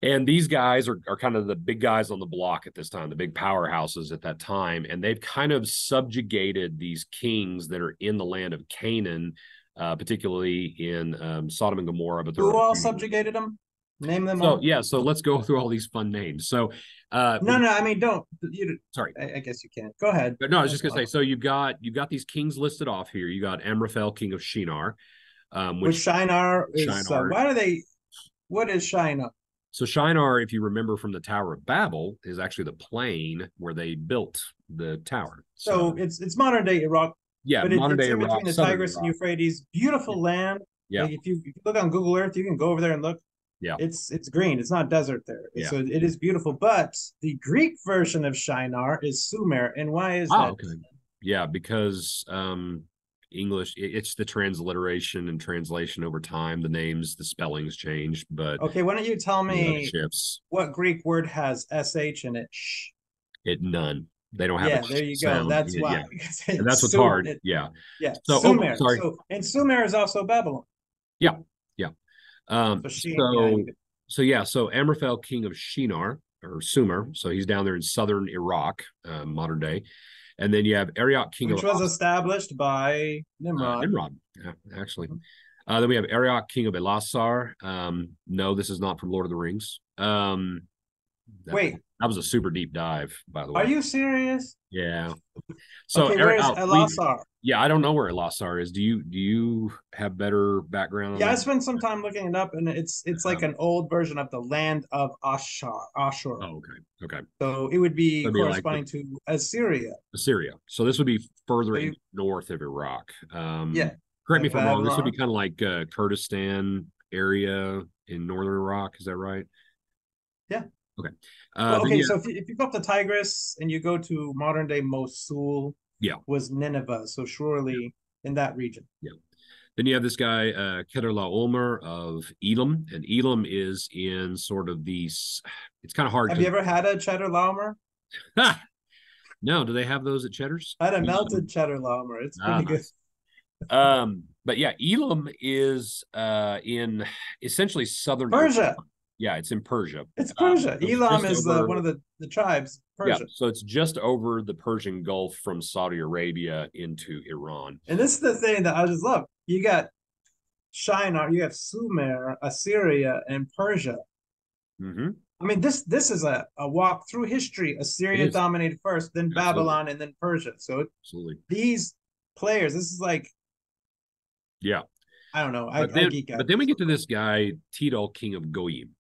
Speaker 1: And these guys are kind of the big guys on the block at this time, the big powerhouses at that time. And they've kind of subjugated these kings that are in the land of Canaan, particularly in Sodom and Gomorrah. But
Speaker 2: who all subjugated them? Name them all.
Speaker 1: Yeah, so let's go through all these fun names. So
Speaker 2: no, I mean, don't.
Speaker 1: Sorry.
Speaker 2: I guess you can. Go ahead.
Speaker 1: But no, I was just going to say, so you've got these kings listed off here. You got Amraphel, king of Shinar.
Speaker 2: Which Shinar is, what is Shinar?
Speaker 1: So Shinar, if you remember from the Tower of Babel, is actually the plain where they built the tower.
Speaker 2: So it's modern day Iraq.
Speaker 1: Yeah,
Speaker 2: but
Speaker 1: modern day Iraq,
Speaker 2: between the Tigris and Euphrates. Beautiful land.
Speaker 1: Yeah.
Speaker 2: Like if you look on Google Earth, you can go over there and look.
Speaker 1: Yeah.
Speaker 2: It's green. It's not desert there.
Speaker 1: Yeah.
Speaker 2: So it is beautiful. But the Greek version of Shinar is Sumer. And why is that?
Speaker 1: Okay. Yeah, because English, it's the transliteration and translation over time. The names, the spellings change, but
Speaker 2: okay, why don't you tell me what Greek word has sh in it?
Speaker 1: None. They don't have.
Speaker 2: Yeah, there you go. That's why.
Speaker 1: Yeah. And that's what's hard. Yeah.
Speaker 2: So Sumer. And Sumer is also Babylon.
Speaker 1: Yeah. Yeah. So Amraphel, king of Shinar or Sumer. So he's down there in southern Iraq, modern day. And then you have Arioch, king
Speaker 2: which was established by Nimrod.
Speaker 1: Nimrod, yeah, actually. Then we have Arioch, king of Elasar. No, this is not from Lord of the Rings.
Speaker 2: Wait.
Speaker 1: That was a super deep dive, by the way.
Speaker 2: Are you serious?
Speaker 1: Yeah. So
Speaker 2: okay, where's Elasar?
Speaker 1: Yeah, I don't know where Elasar is. Do you have better background on
Speaker 2: that? I spent some time looking it up, and it's like an old version of the land of Ashur.
Speaker 1: Oh, okay.
Speaker 2: So it would be corresponding to Assyria.
Speaker 1: So this would be further north of Iraq.
Speaker 2: Yeah.
Speaker 1: Correct me if I'm wrong. This would be kind of like Kurdistan area in northern Iraq. Is that right?
Speaker 2: Yeah.
Speaker 1: Okay.
Speaker 2: So if you go up the Tigris and you go to modern day Mosul, was Nineveh. So surely in that region.
Speaker 1: Yeah. Then you have this guy, Kedorlaomer of Elam, and Elam is in sort of these. It's kind of hard.
Speaker 2: Have you ever had a Chedorlaomer?
Speaker 1: No. Do they have those at Cheddar's?
Speaker 2: I had a melted Chedorlaomer. It's pretty good.
Speaker 1: But yeah, Elam is in essentially southern
Speaker 2: Persia.
Speaker 1: Yeah, it's in Persia.
Speaker 2: It's Persia. Elam is one of the tribes. Persia.
Speaker 1: Yeah, so it's just over the Persian Gulf from Saudi Arabia into Iran.
Speaker 2: And this is the thing that I just love. You got Shinar, you have Sumer, Assyria, and Persia.
Speaker 1: Mm-hmm.
Speaker 2: I mean, this is a walk through history.
Speaker 1: It
Speaker 2: Assyria
Speaker 1: is.
Speaker 2: dominated first, then
Speaker 1: Absolutely.
Speaker 2: Babylon, and then Persia. So
Speaker 1: Absolutely.
Speaker 2: these players, this is like,
Speaker 1: Yeah.
Speaker 2: I don't know.
Speaker 1: But
Speaker 2: I
Speaker 1: then
Speaker 2: geek out
Speaker 1: but then we
Speaker 2: this
Speaker 1: get
Speaker 2: stuff.
Speaker 1: to this guy, Tidal, king of Goyim.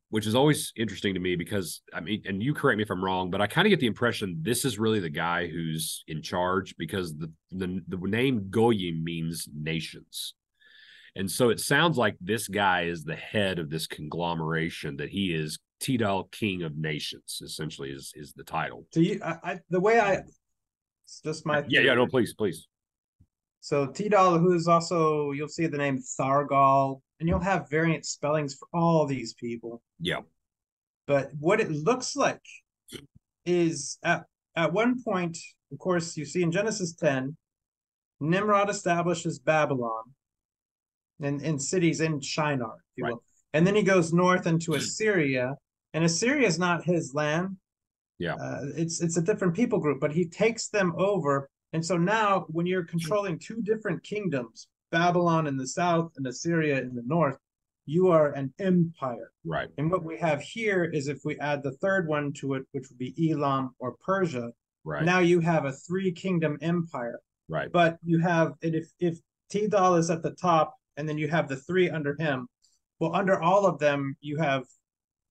Speaker 1: Which is always interesting to me because I mean, and you correct me if I'm wrong, but I kind of get the impression this is really the guy who's in charge because the name Goyim means nations. And so it sounds like this guy is the head of this conglomeration, that he is Tidal, king of nations, essentially is the title.
Speaker 2: So the way it's just my
Speaker 1: Yeah, no,
Speaker 2: theory.
Speaker 1: please, please.
Speaker 2: So Tidal, who is also, you'll see the name Thargal, and you'll have variant spellings for all these people.
Speaker 1: Yeah.
Speaker 2: But what it looks like is at one point, of course, you see in Genesis 10, Nimrod establishes Babylon and cities in Shinar, if you
Speaker 1: Right.
Speaker 2: will. And then he goes north into Assyria, and Assyria is not his land.
Speaker 1: Yeah.
Speaker 2: It's a different people group, but he takes them over. And so now, when you're controlling two different kingdoms, Babylon in the south and Assyria in the north, you are an empire.
Speaker 1: Right.
Speaker 2: And what we have here is if we add the third one to it, which would be Elam or Persia,
Speaker 1: Right.
Speaker 2: now you have a three-kingdom empire.
Speaker 1: Right.
Speaker 2: But you have, and if Tidal is at the top, and then you have the three under him, well, under all of them, you have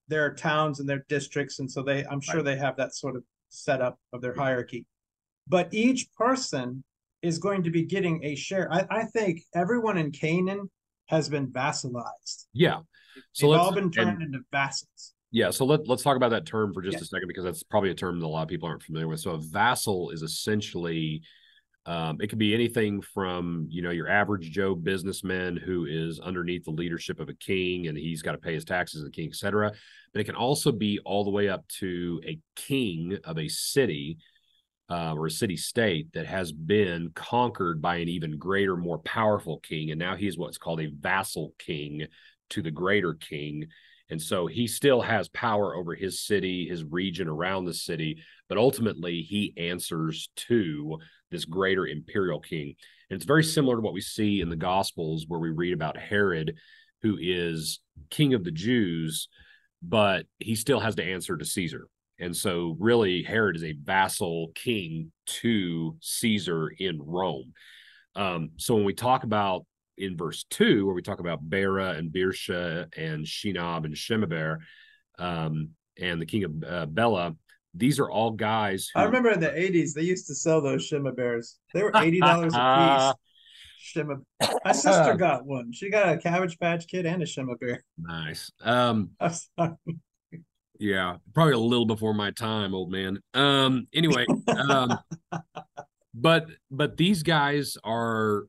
Speaker 2: their towns and their districts, and so I'm sure
Speaker 1: Right.
Speaker 2: they have that sort of setup of their hierarchy. But each person is going to be getting a share. I think everyone in Canaan has been vassalized.
Speaker 1: Yeah. So
Speaker 2: They've
Speaker 1: let's
Speaker 2: all been
Speaker 1: and
Speaker 2: turned into vassals.
Speaker 1: yeah, so let's talk about that term for just
Speaker 2: Yeah.
Speaker 1: a second because that's probably a term that a lot of people aren't familiar with. So a vassal is essentially it could be anything from, you know, your average Joe businessman who is underneath the leadership of a king and he's got to pay his taxes to the king, etc. But it can also be all the way up to a king of a city or a city state that has been conquered by an even greater, more powerful king. And now he's what's called a vassal king to the greater king. And so he still has power over his city, his region around the city, but ultimately he answers to this greater imperial king. And it's very similar to what we see in the Gospels where we read about Herod, who is king of the Jews, but he still has to answer to Caesar. And so really Herod is a vassal king to Caesar in Rome. So when we talk about in verse 2, where we talk about Bera and Birsha and Shinab and Shemeber, and the king of Bela, these are all guys
Speaker 2: I
Speaker 1: who
Speaker 2: remember in the 80s, they used to sell those Shimmer bears. They were $80 a piece. Shimmer. My sister got one. She got a Cabbage Patch Kid and a Shimmer bear.
Speaker 1: Nice.
Speaker 2: I'm sorry.
Speaker 1: Yeah, probably a little before my time, old man. Anyway, but these guys are,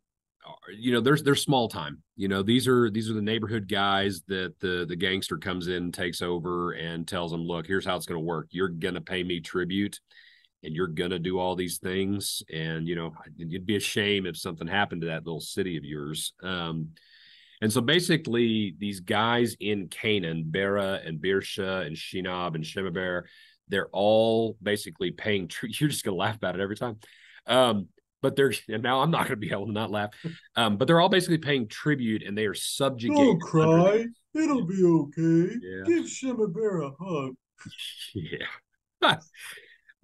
Speaker 1: you know, they're small time. You know, these are the neighborhood guys that the gangster comes in, takes over, and tells them, look, here's how it's going to work. You're going to pay me tribute, and you're going to do all these things. And you know, it'd be a shame if something happened to that little city of yours. And so basically, these guys in Canaan, Bera and Birsha and Shinab and Shemeber, they're all basically paying. You're just going to laugh about it every time. But they're, and now I'm not going to be able to not laugh. But they're all basically paying tribute, and they are subjugated.
Speaker 2: Don't cry. It'll be okay.
Speaker 1: Yeah.
Speaker 2: Give Shimmer Bear a hug.
Speaker 1: Yeah.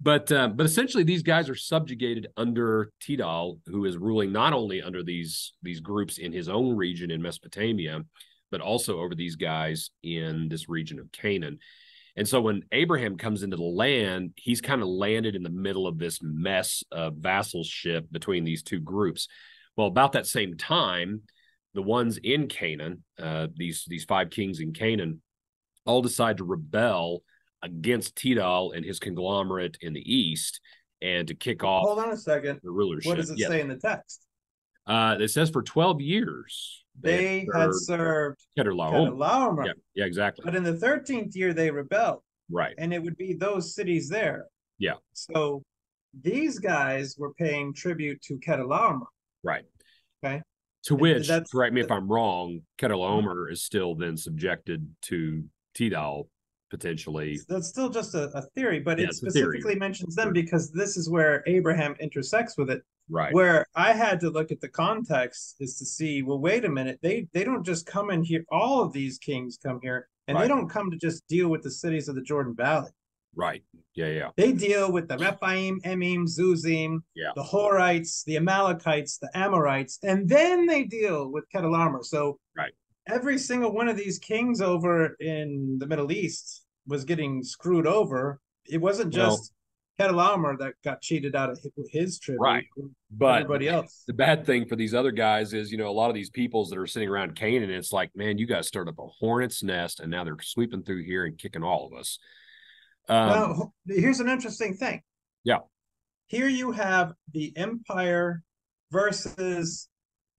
Speaker 1: But essentially these guys are subjugated under Tidal, who is ruling not only under these groups in his own region in Mesopotamia, but also over these guys in this region of Canaan. And so when Abraham comes into the land, he's kind of landed in the middle of this mess of vassalship between these two groups. Well, about that same time, the ones in Canaan, these five kings in Canaan, all decide to rebel against Tidal and his conglomerate in the east, and to kick off.
Speaker 2: Hold on a second.
Speaker 1: The rulership.
Speaker 2: What does it say in the text?
Speaker 1: It says for 12 years
Speaker 2: they had served
Speaker 1: Kedorlaomer. Yeah, exactly.
Speaker 2: But in the 13th year, they rebelled.
Speaker 1: Right.
Speaker 2: And it would be those cities there.
Speaker 1: Yeah.
Speaker 2: So these guys were paying tribute to Kedorlaomer.
Speaker 1: Right.
Speaker 2: Okay.
Speaker 1: To which, correct me if I'm wrong, Kedorlaomer is still then subjected to Tidal potentially.
Speaker 2: That's still just a theory, but it specifically mentions them because this is where Abraham intersects with it.
Speaker 1: Right.
Speaker 2: Where I had to look at the context is to see, well, wait a minute, they don't just come in here. All of these kings come here, and they
Speaker 1: Right.
Speaker 2: don't come to just deal with the cities of the Jordan Valley.
Speaker 1: Right. Yeah. Yeah.
Speaker 2: They deal with the Rephaim, Emim, Zuzim,
Speaker 1: Yeah.
Speaker 2: the Horites, the Amalekites, the Amorites, and then they deal with Kedorlaomer. So
Speaker 1: Right.
Speaker 2: every single one of these kings over in the Middle East was getting screwed over. It wasn't
Speaker 1: Well,
Speaker 2: just Kedorlaomer that got cheated out of his tribute.
Speaker 1: right. But
Speaker 2: Everybody else.
Speaker 1: the bad thing for these other guys is, a lot of these peoples that are sitting around Canaan, it's like, man, you guys started up a hornet's nest, and now they're sweeping through here and kicking all of us.
Speaker 2: Now, here's an interesting thing.
Speaker 1: Yeah.
Speaker 2: Here you have the empire versus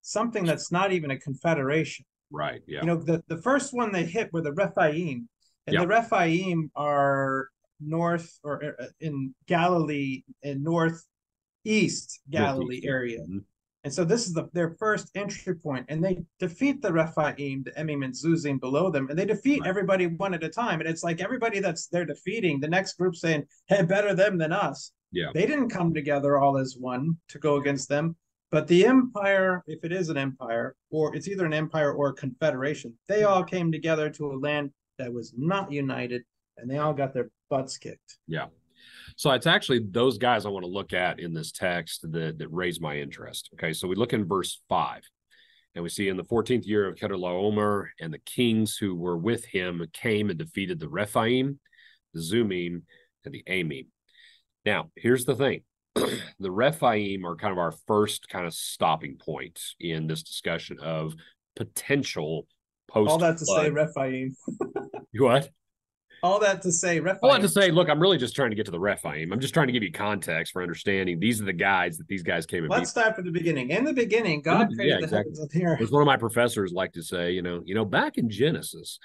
Speaker 2: something that's not even a confederation.
Speaker 1: Right. Yeah.
Speaker 2: The first one they hit were the Rephaim, and
Speaker 1: Yeah.
Speaker 2: the Rephaim are north or in Galilee, in northeast Galilee
Speaker 1: Northeast,
Speaker 2: area.
Speaker 1: Mm-hmm.
Speaker 2: And so this is their first entry point, and they defeat the Rephaim, the Emim and Zuzim below them, and they defeat everybody one at a time. And it's like everybody that's they're defeating, the next group saying, "Hey, better them than us."
Speaker 1: Yeah.
Speaker 2: They didn't come together all as one to go against them. But the empire, if it is an empire, or it's either an empire or a confederation, they all came together to a land that was not united, and they all got their butts kicked.
Speaker 1: Yeah. So it's actually those guys I want to look at in this text that raise my interest. Okay. So we look in verse 5, and we see in the 14th year of Kedorlaomer, and the kings who were with him came and defeated the Rephaim, the Zumim, and the Amim. Now, here's the thing. The Rephaim are kind of our first kind of stopping point in this discussion of potential post.
Speaker 2: All that to say, Rephaim.
Speaker 1: What?
Speaker 2: All that to say, Rephaim.
Speaker 1: All that to say, look, I'm really just trying to get to the Rephaim. I'm just trying to give you context for understanding. These are the guys that these guys came and
Speaker 2: Let's start from the beginning. In the beginning, God created the heavens and the earth.
Speaker 1: As one of my professors like to say, back in Genesis.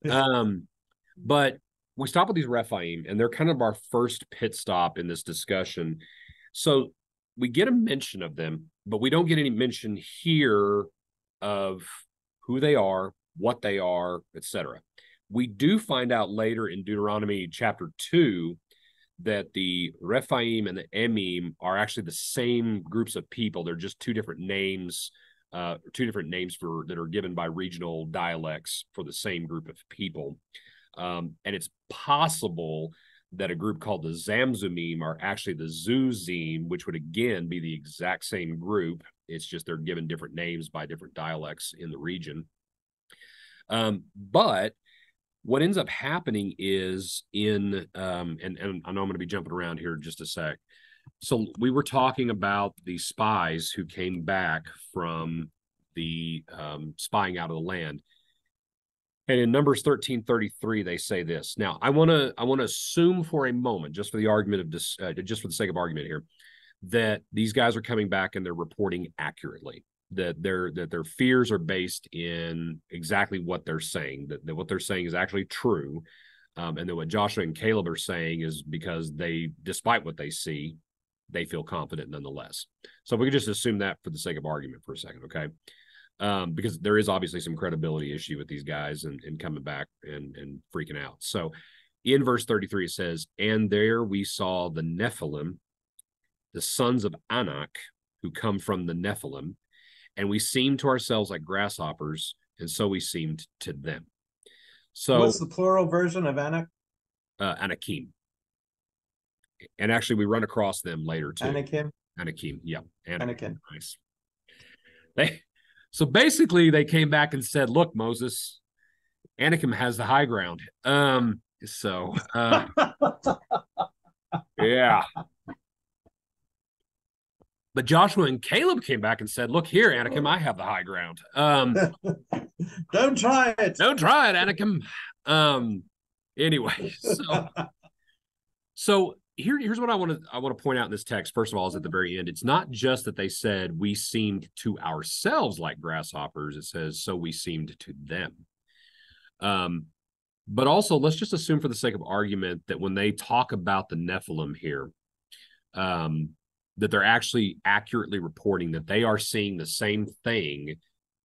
Speaker 1: But we stop with these Rephaim, and they're kind of our first pit stop in this discussion. So we get a mention of them, but we don't get any mention here of who they are, what they are, etc. We do find out later in Deuteronomy chapter 2 that the Rephaim and the Emim are actually the same groups of people. They're just two different names that are given by regional dialects for the same group of people. And it's possible that a group called the Zamzumim are actually the Zuzim, which would again be the exact same group. It's just they're given different names by different dialects in the region. But what ends up happening is and I know I'm going to be jumping around here just a sec. So we were talking about the spies who came back from the spying out of the land. And in Numbers 13:33, they say this. Now, I want to assume for a moment, just for the argument of just for the sake of argument here, that these guys are coming back and they're reporting accurately. That their fears are based in exactly what they're saying. That what they're saying is actually true, and that what Joshua and Caleb are saying is because despite what they see, they feel confident nonetheless. So we could just assume that for the sake of argument for a second, okay? Because there is obviously some credibility issue with these guys and coming back and freaking out. So in verse 33, it says, "And there we saw the Nephilim, the sons of Anak, who come from the Nephilim, and we seemed to ourselves like grasshoppers, and so we seemed to them." So
Speaker 2: what's the plural version of Anak?
Speaker 1: Anakim. And actually, we run across them later too. Anakim, yeah.
Speaker 2: Anakim.
Speaker 1: Nice. So basically, they came back and said, "Look, Moses, Anakim has the high ground." Yeah. But Joshua and Caleb came back and said, "Look here, Anakim, I have the high ground."
Speaker 2: Don't try it.
Speaker 1: Don't try it, Anakim. Anyway, so here's what I want to point out in this text. First of all, is at the very end, it's not just that they said we seemed to ourselves like grasshoppers. It says, so we seemed to them. But also, let's just assume for the sake of argument that when they talk about the Nephilim here, that they're actually accurately reporting that they are seeing the same thing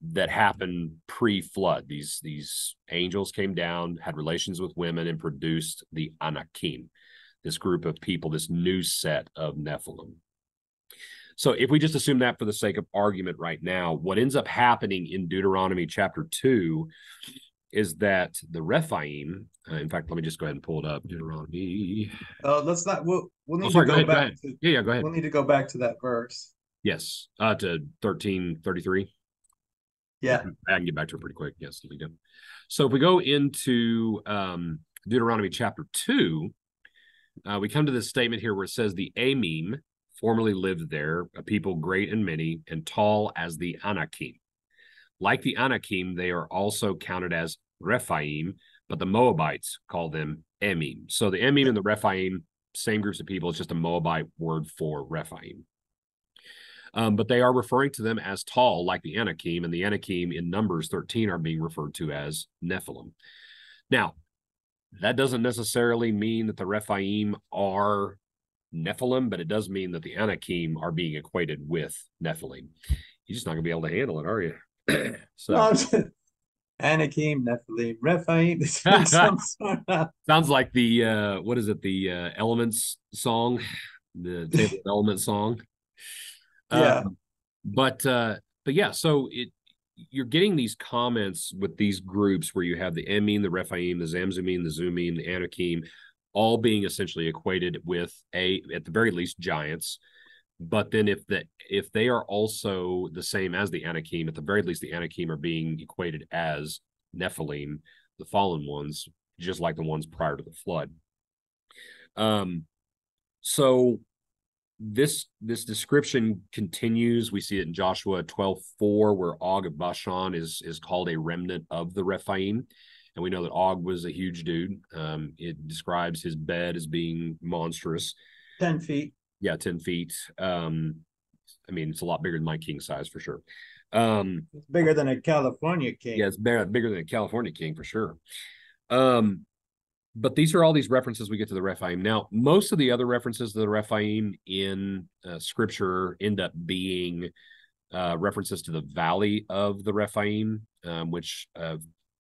Speaker 1: that happened pre-flood. These angels came down, had relations with women, and produced the Anakim, this group of people, this new set of Nephilim. So if we just assume that for the sake of argument right now, what ends up happening in Deuteronomy chapter 2 is that the Rephaim, in fact, let me just go ahead and pull it up. Deuteronomy.
Speaker 2: Let's not. We'll
Speaker 1: Oh,
Speaker 2: need to
Speaker 1: sorry. Go
Speaker 2: go
Speaker 1: ahead. Go
Speaker 2: back
Speaker 1: ahead.
Speaker 2: to.
Speaker 1: Yeah, go ahead.
Speaker 2: We'll need to go back to that verse.
Speaker 1: Yes, to 13:33.
Speaker 2: Yeah.
Speaker 1: I can get back to it pretty quick. Yes, we do. So if we go into Deuteronomy chapter 2, we come to this statement here where it says the Amim formerly lived there, a people great and many, and tall as the Anakim. Like the Anakim, they are also counted as Rephaim, but the Moabites call them Emim. So the Emim and the Rephaim, same groups of people. It's just a Moabite word for Rephaim. But they are referring to them as tall, like the Anakim, and the Anakim in Numbers 13 are being referred to as Nephilim. Now, that doesn't necessarily mean that the Rephaim are Nephilim, but it does mean that the Anakim are being equated with Nephilim. You're just not going to be able to handle it, are you? So
Speaker 2: Anakim, Nephilim, Rephaim.
Speaker 1: Sounds like the what is it? The Elements song, the Table of Elements song.
Speaker 2: Yeah.
Speaker 1: But yeah, so you're getting these comments with these groups where you have the Emim, the Rephaim, the Zamzumim, the Zumim, the Anakim, all being essentially equated with at the very least, giants. But then if they are also the same as the Anakim, at the very least, the Anakim are being equated as Nephilim, the fallen ones, just like the ones prior to the flood. So this description continues. We see it in Joshua 12:4, where Og of Bashan is called a remnant of the Rephaim. And we know that Og was a huge dude. It describes his bed as being monstrous.
Speaker 2: 10 feet.
Speaker 1: Yeah, 10 feet. I mean, it's a lot bigger than my king size for sure.
Speaker 2: It's bigger than a California king.
Speaker 1: Yeah, it's bigger than a California king for sure. But these are all these references we get to the Rephaim. Now, most of the other references to the Rephaim in Scripture end up being references to the valley of the Rephaim, which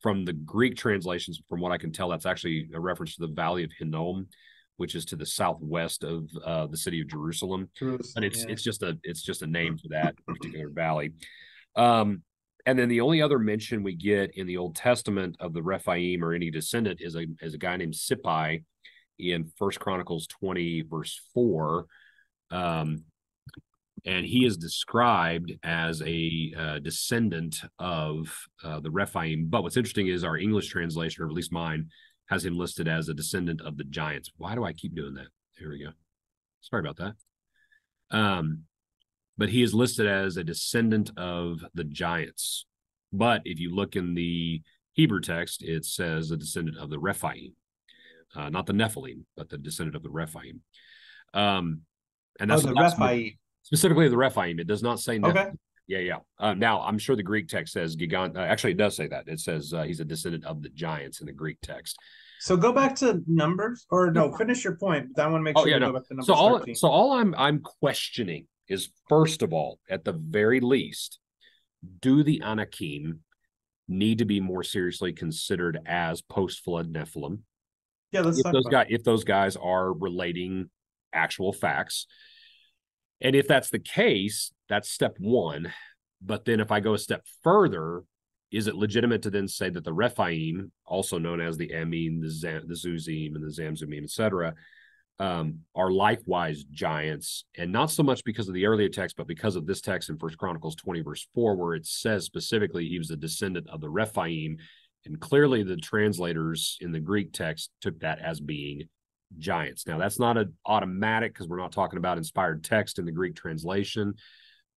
Speaker 1: from the Greek translations, from what I can tell, that's actually a reference to the valley of Hinnom, which is to the southwest of the city of Jerusalem. But it's just a name for that particular valley. And then the only other mention we get in the Old Testament of the Rephaim or any descendant is a guy named Sippai in 1 Chronicles 20, verse 4. And he is described as a descendant of the Rephaim. But what's interesting is our English translation, or at least mine, has him listed as a descendant of the giants. Why do I keep doing that? There we go. Sorry about that. But he is listed as a descendant of the giants. But if you look in the Hebrew text, it says a descendant of the Rephaim, not the Nephilim, but the descendant of the Rephaim. And that's
Speaker 2: the Rephaim.
Speaker 1: Specifically the Rephaim. It does not say Nephilim.
Speaker 2: Okay.
Speaker 1: Yeah. Now, I'm sure the Greek text says Gigant. Actually, it does say that. It says he's a descendant of the giants in the Greek text.
Speaker 2: So go back to Numbers, or no, finish your point. I want to make sure go back to Numbers 13.
Speaker 1: So all I'm questioning is, first of all, at the very least, do the Anakim need to be more seriously considered as post-flood Nephilim?
Speaker 2: Yeah, let's talk about
Speaker 1: if those guys are relating actual facts. And if that's the case, that's step one. But then if I go a step further, is it legitimate to then say that the Rephaim, also known as the Emim, the Zuzim, and the Zamzumim, etc., are likewise giants, and not so much because of the earlier text, but because of this text in 1 Chronicles 20, verse 4, where it says specifically he was a descendant of the Rephaim, and clearly the translators in the Greek text took that as being giants. Now, that's not an automatic, because we're not talking about inspired text in the Greek translation,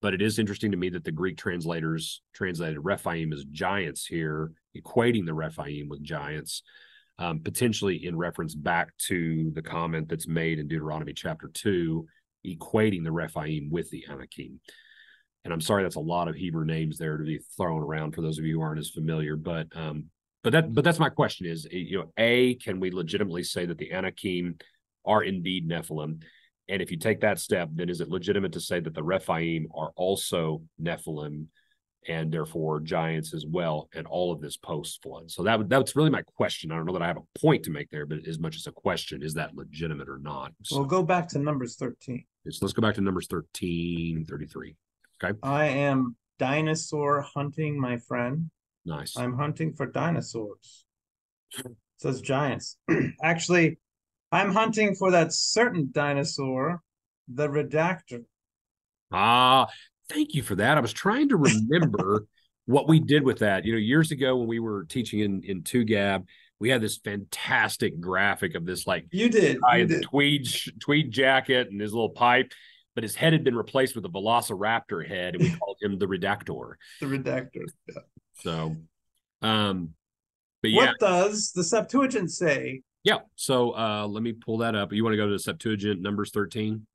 Speaker 1: but it is interesting to me that the Greek translators translated Rephaim as giants here, equating the Rephaim with giants. Potentially in reference back to the comment that's made in Deuteronomy chapter 2, equating the Rephaim with the Anakim. And I'm sorry, that's a lot of Hebrew names there to be thrown around for those of you who aren't as familiar. But that's my question is, can we legitimately say that the Anakim are indeed Nephilim? And if you take that step, then is it legitimate to say that the Rephaim are also Nephilim? and therefore giants as well, and all of this post-flood. So that's really my question. I don't know that I have a point to make there, but as much as a question, is that legitimate or not? So
Speaker 2: We'll go back to Numbers 13.
Speaker 1: let's go back to Numbers 13:33. Okay.
Speaker 2: I am dinosaur hunting, my friend.
Speaker 1: Nice.
Speaker 2: I'm hunting for dinosaurs. It says giants. Actually, I'm hunting for that certain dinosaur, the redactor.
Speaker 1: Ah, thank you for that. I was trying to remember what we did with that. Years ago when we were teaching in 2Gab, we had this fantastic graphic of this guy in the tweed jacket and his little pipe, but his head had been replaced with a velociraptor head, and we called him the redactor.
Speaker 2: The redactor. Yeah.
Speaker 1: So, but yeah.
Speaker 2: What does the Septuagint say?
Speaker 1: Yeah. So let me pull that up. You want to go to the Septuagint, Numbers 13?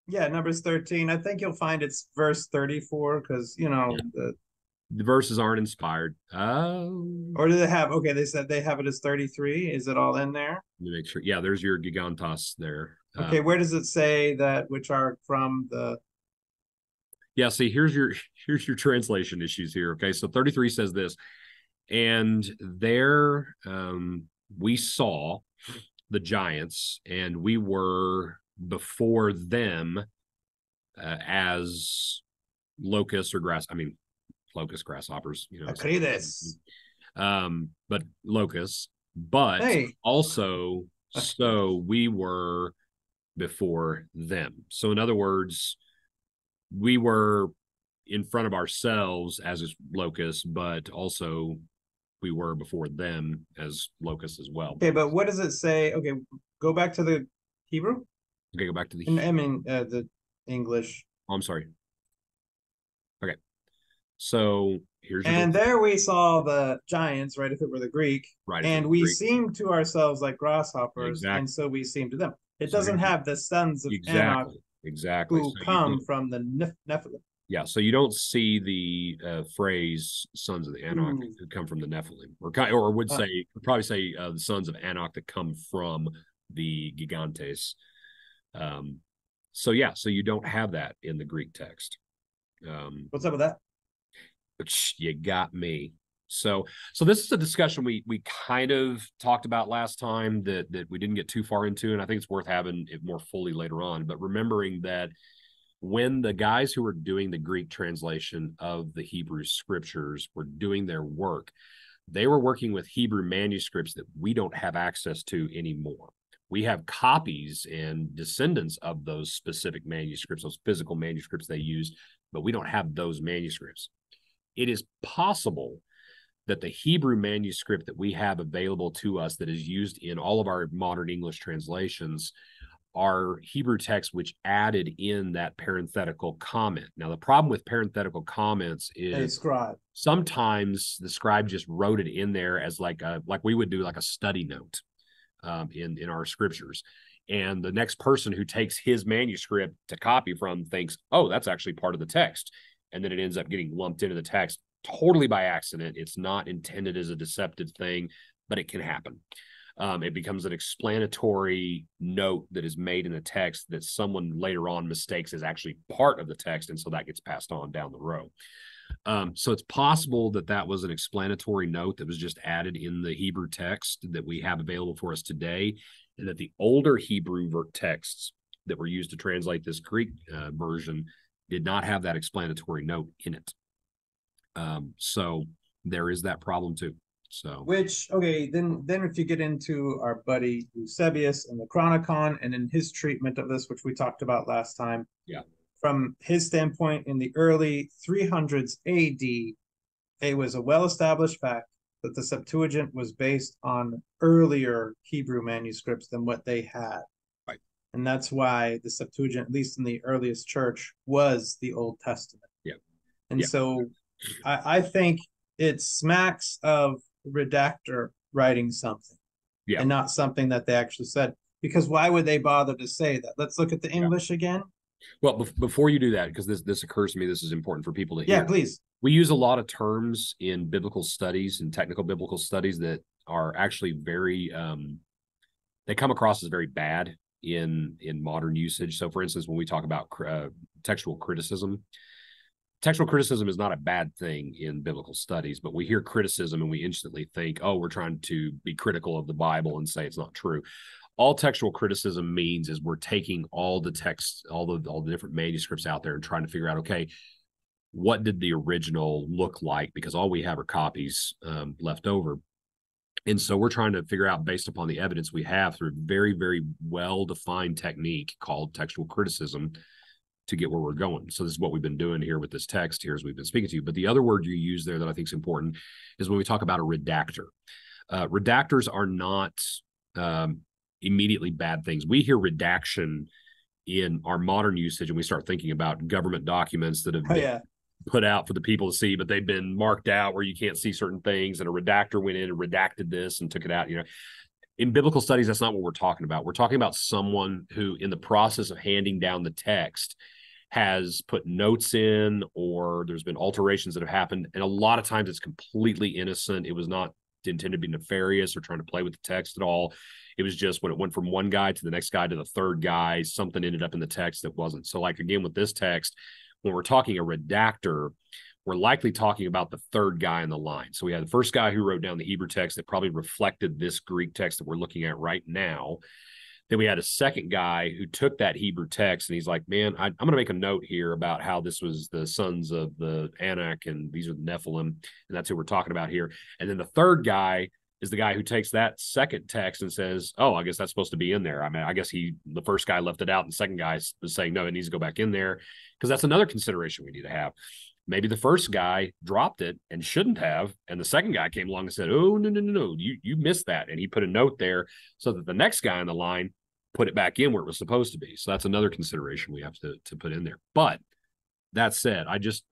Speaker 2: Yeah, Numbers 13. I think you'll find it's verse 34 because,
Speaker 1: the verses aren't inspired.
Speaker 2: Or do they have, okay, they said they have it as 33. Is it all in there?
Speaker 1: Let me make sure. Yeah, there's your gigantos there.
Speaker 2: Okay, where does it say that which are from the...
Speaker 1: Yeah, see, here's your translation issues here. Okay, so 33 says this, and there we saw the giants, and we were before them as locusts or grasshoppers,
Speaker 2: Acridus.
Speaker 1: But locusts, but also so we were before them. So in other words, we were in front of ourselves as locusts, but also we were before them as locusts as well.
Speaker 2: Okay, but what does it say? Okay, go back to the Hebrew.
Speaker 1: Okay, go back to the
Speaker 2: the English.
Speaker 1: Oh, I'm sorry. Okay, so here's
Speaker 2: there we saw the giants, right? If it were the Greek,
Speaker 1: right,
Speaker 2: and we seemed to ourselves like grasshoppers, and so we seemed to them. It doesn't have the sons of Anak who come from the Nephilim.
Speaker 1: Yeah, so you don't see the phrase "sons of the Anak" who come from the Nephilim, or would probably say the sons of Anak that come from the Gigantes. So you don't have that in the Greek text.
Speaker 2: What's up with that?
Speaker 1: You got me. So this is a discussion we kind of talked about last time that we didn't get too far into, and I think it's worth having it more fully later on. But remembering that when the guys who were doing the Greek translation of the Hebrew scriptures were doing their work, they were working with Hebrew manuscripts that we don't have access to anymore. We have copies and descendants of those specific manuscripts, those physical manuscripts they used, but we don't have those manuscripts. It is possible that the Hebrew manuscript that we have available to us that is used in all of our modern English translations are Hebrew texts which added in that parenthetical comment. Now, the problem with parenthetical comments is sometimes the scribe just wrote it in there as like we would do like a study note in our scriptures. And the next person who takes his manuscript to copy from thinks, oh, that's actually part of the text. And then it ends up getting lumped into the text totally by accident. It's not intended as a deceptive thing, but it can happen. It becomes an explanatory note that is made in the text that someone later on mistakes as actually part of the text, and so that gets passed on down the road. So it's possible that was an explanatory note that was just added in the Hebrew text that we have available for us today, and that the older Hebrew texts that were used to translate this Greek version did not have that explanatory note in it. So there is that problem too. So
Speaker 2: then if you get into our buddy Eusebius and the Chronicon, and in his treatment of this, which we talked about last time, from his standpoint in the early 300s AD, it was a well-established fact that the Septuagint was based on earlier Hebrew manuscripts than what they had.
Speaker 1: Right.
Speaker 2: And that's why the Septuagint, at least in the earliest church, was the Old Testament.
Speaker 1: Yeah.
Speaker 2: And so I think it smacks of redactor writing something and not something that they actually said, because why would they bother to say that? Let's look at the English again.
Speaker 1: Well, before you do that, because this occurs to me, this is important for people to hear.
Speaker 2: Yeah, please.
Speaker 1: We use a lot of terms in biblical studies and technical biblical studies that are actually very they come across as very bad in modern usage. So for instance, when we talk about textual criticism, textual criticism is not a bad thing in biblical studies, but we hear criticism and we instantly think, oh, we're trying to be critical of the Bible and say it's not true. All textual criticism means is we're taking all the texts, all the different manuscripts out there and trying to figure out, okay, what did the original look like? Because all we have are copies left over. And so we're trying to figure out, based upon the evidence we have through a very, very well-defined technique called textual criticism, to get where we're going. So this is what we've been doing here with this text here as we've been speaking to you. But the other word you use there that I think is important is when we talk about a redactor. Redactors are not immediately bad things. We hear redaction in our modern usage and we start thinking about government documents that have been put out for the people to see, but they've been marked out where you can't see certain things, and a redactor went in and redacted this and took it out. In biblical studies, that's not what we're talking about. We're talking about someone who, in the process of handing down the text, has put notes in, or there's been alterations that have happened. And a lot of times it's completely innocent. It was not intended to be nefarious or trying to play with the text at all. It was just when it went from one guy to the next guy to the third guy, something ended up in the text that wasn't. So like, again, with this text, when we're talking a redactor, we're likely talking about the third guy in the line. So we had the first guy who wrote down the Hebrew text that probably reflected this Greek text that we're looking at right now. Then we had a second guy who took that Hebrew text and he's like, man, I'm going to make a note here about how this was the sons of the Anak and these are the Nephilim. And that's who we're talking about here. And then the third guy is the guy who takes that second text and says, oh, I guess that's supposed to be in there. I mean, I guess the first guy left it out and the second guy was saying, no, it needs to go back in there, because that's another consideration we need to have. Maybe the first guy dropped it and shouldn't have, and the second guy came along and said, oh, no, you missed that. And he put a note there so that the next guy on the line put it back in where it was supposed to be. So that's another consideration we have to put in there. But that said, I just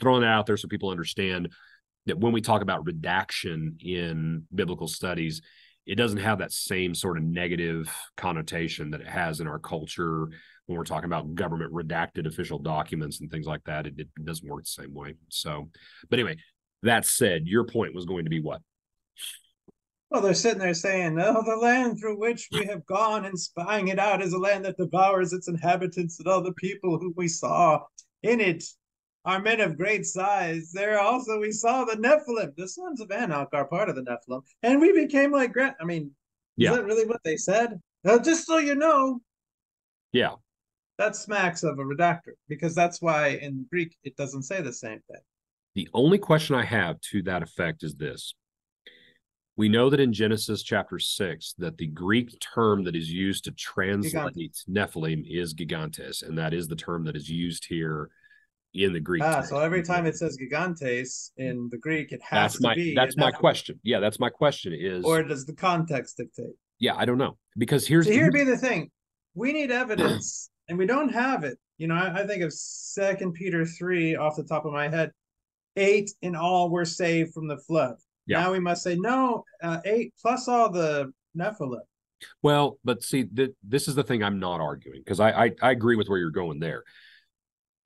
Speaker 1: throwing it out there so people understand that when we talk about redaction in biblical studies, it doesn't have that same sort of negative connotation that it has in our culture when we're talking about government redacted official documents and things like that. It doesn't work the same way. So, but anyway, that said, your point was going to be what?
Speaker 2: Well, they're sitting there saying, oh, the land through which we have gone and spying it out is a land that devours its inhabitants, and all the people whom we saw in it are men of great size. There also we saw the Nephilim. The sons of Anak are part of the Nephilim. And we became like, I mean, is that really what they said? Just so you know.
Speaker 1: Yeah.
Speaker 2: That smacks of a redactor, because that's why in Greek it doesn't say the same thing.
Speaker 1: The only question I have to that effect is this. We know that in Genesis chapter 6 that the Greek term that is used to translate Nephilim is gigantes, and that is the term that is used here in the Greek text.
Speaker 2: So every time it says gigantes in the Greek, it has to be.
Speaker 1: That's my question. Yeah, that's my question is.
Speaker 2: Or does the context dictate?
Speaker 1: Yeah, I don't know. Because here'd
Speaker 2: be the thing. We need evidence, and we don't have it. I think of 2 Peter 3 off the top of my head. 8 in all were saved from the flood. Yeah. Now we must say, no, 8 plus all the Nephilim.
Speaker 1: Well, but see, this is the thing I'm not arguing, because I agree with where you're going there.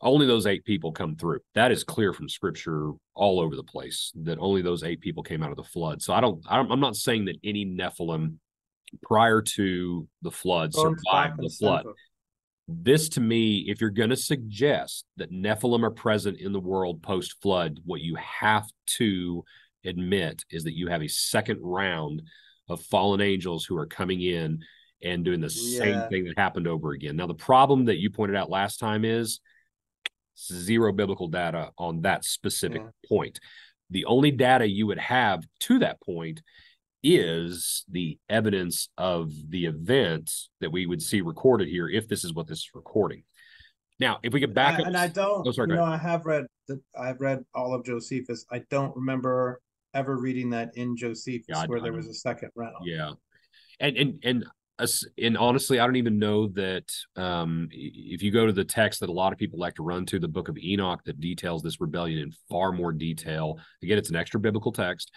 Speaker 1: Only those 8 people come through. That is clear from Scripture all over the place, that only those 8 people came out of the flood. So I'm not saying that any Nephilim prior to the flood survived the flood. This, to me, if you're going to suggest that Nephilim are present in the world post-flood, what you have to admit is that you have a second round of fallen angels who are coming in and doing the same thing that happened over again. Now, the problem that you pointed out last time is zero biblical data on that specific point. The only data you would have to that point is the evidence of the event that we would see recorded here, if this is what this is recording. Now, if we get back up,
Speaker 2: and I don't, I've read all of Josephus. I don't remember ever reading that in Josephus where there was a second round.
Speaker 1: Yeah, and honestly, I don't even know that if you go to the text that a lot of people like to run to, the book of Enoch, that details this rebellion in far more detail. Again, it's an extra biblical text.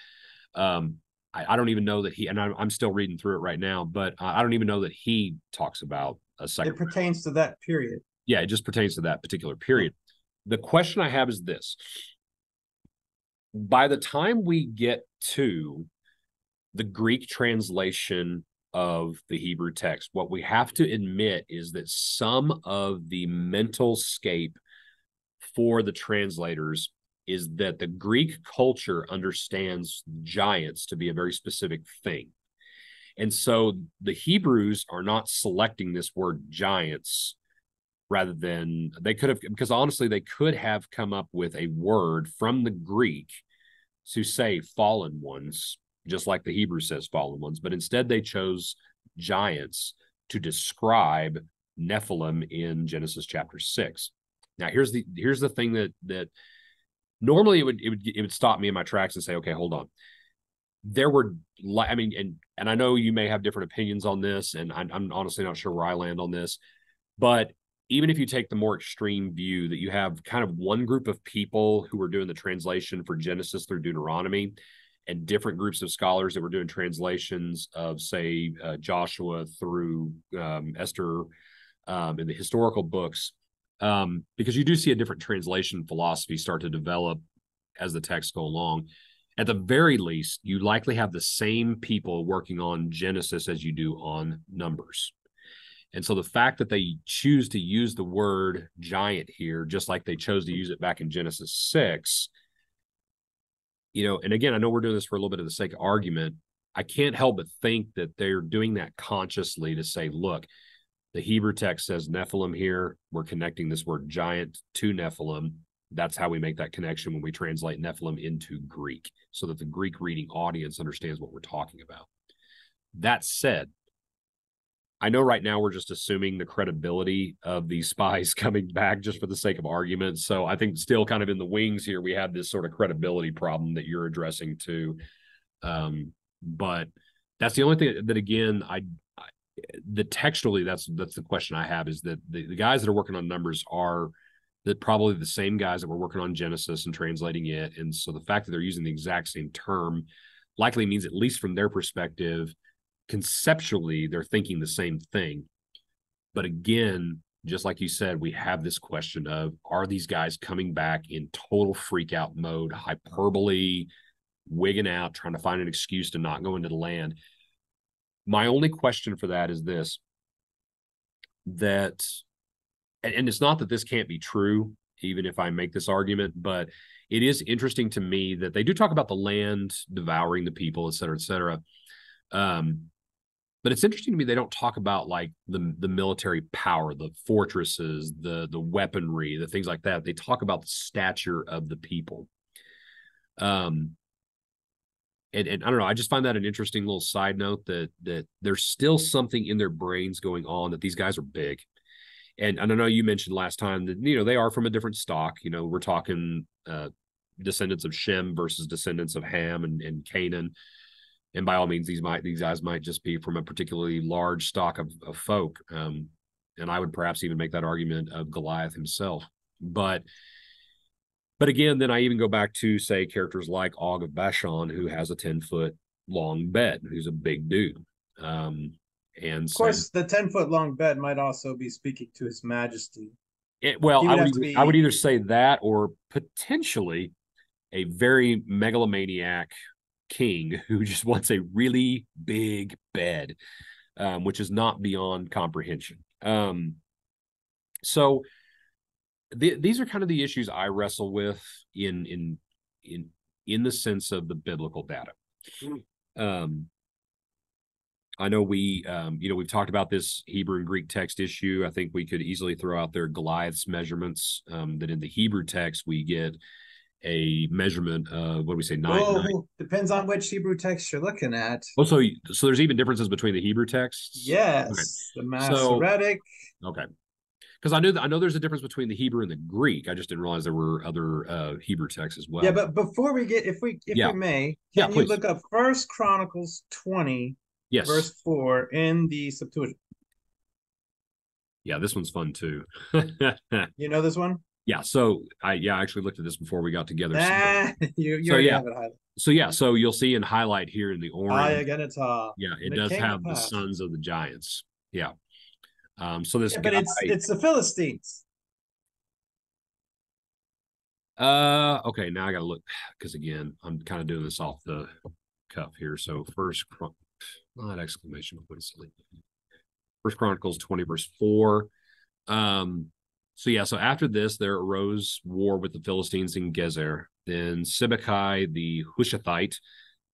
Speaker 1: I don't even know that he, and I'm still reading through it right now, but I don't even know that he talks about a second.
Speaker 2: It pertains to that period.
Speaker 1: Yeah, it just pertains to that particular period. The question I have is this. By the time we get to the Greek translation of the Hebrew text, what we have to admit is that some of the mental scape for the translators is that the Greek culture understands giants to be a very specific thing. And so the Hebrews are not selecting this word giants rather than they could have, because honestly, they could have come up with a word from the Greek to say fallen ones, just like the Hebrew says fallen ones, but instead they chose giants to describe Nephilim in Genesis chapter 6. Now here's the thing that normally it would stop me in my tracks and say, okay, hold on. There were, I mean, and I know you may have different opinions on this, and I'm honestly not sure where I land on this, but even if you take the more extreme view that you have kind of one group of people who were doing the translation for Genesis through Deuteronomy, and different groups of scholars that were doing translations of, say, Joshua through Esther in the historical books, because you do see a different translation philosophy start to develop as the texts go along. At the very least, you likely have the same people working on Genesis as you do on Numbers. And so the fact that they choose to use the word giant here, just like they chose to use it back in Genesis 6, and again, I know we're doing this for a little bit of the sake of argument. I can't help but think that they're doing that consciously to say, look, the Hebrew text says Nephilim here. We're connecting this word giant to Nephilim. That's how we make that connection when we translate Nephilim into Greek, so that the Greek reading audience understands what we're talking about. That said, I know right now we're just assuming the credibility of these spies coming back just for the sake of argument. So I think still kind of in the wings here, we have this sort of credibility problem that you're addressing too. But that's the only thing that, again, the textually, that's the question I have, is that the guys that are working on Numbers are that probably the same guys that were working on Genesis and translating it. And so the fact that they're using the exact same term likely means, at least from their perspective, conceptually, they're thinking the same thing. But again, just like you said, we have this question of, are these guys coming back in total freak out mode, hyperbole, wigging out, trying to find an excuse to not go into the land? My only question for that is this, that, and it's not that this can't be true, even if I make this argument, but it is interesting to me that they do talk about the land devouring the people, et cetera, et cetera. But it's interesting to me they don't talk about like the military power, the fortresses, the weaponry, the things like that. They talk about the stature of the people. And I don't know, I just find that an interesting little side note that there's still something in their brains going on, that these guys are big. And I know you mentioned last time that, they are from a different stock. We're talking descendants of Shem versus descendants of Ham and Canaan. And by all means, these guys might just be from a particularly large stock of folk. And I would perhaps even make that argument of Goliath himself. But again, then I even go back to, say, characters like Og of Bashan, who has a 10-foot long bed, who's a big dude. And
Speaker 2: of course, the 10-foot long bed might also be speaking to His Majesty.
Speaker 1: I would either say that, or potentially a very megalomaniac king who just wants a really big bed, which is not beyond comprehension. So these are kind of the issues I wrestle with in the sense of the biblical data. I know we've talked about this Hebrew and Greek text issue. I think we could easily throw out there Goliath's measurements, that in the Hebrew text we get a measurement of, what do we say, 9.
Speaker 2: Depends on which Hebrew text you're looking at.
Speaker 1: Oh, so there's even differences between the Hebrew texts?
Speaker 2: Yes, okay. The Masoretic.
Speaker 1: Okay. Because I know there's a difference between the Hebrew and the Greek. I just didn't realize there were other Hebrew texts as well.
Speaker 2: Yeah, but before we get, if we may, can you look up 1 Chronicles 20, verse 4 in the Septuagint?
Speaker 1: Yeah, this one's fun too.
Speaker 2: You know this one?
Speaker 1: Yeah, so I actually looked at this before we got together.
Speaker 2: You already have it highlighted.
Speaker 1: So you'll see in highlight here in the orange.
Speaker 2: Yeah,
Speaker 1: it does have the sons of the giants. Yeah. So this
Speaker 2: but it's the Philistines.
Speaker 1: Okay, now I gotta look, because again, I'm kind of doing this off the cuff here. So not exclamation point, silly. 1 Chronicles 20, verse 4. So yeah, so after this, there arose war with the Philistines in Gezer. Then Sibbecai the Hushathite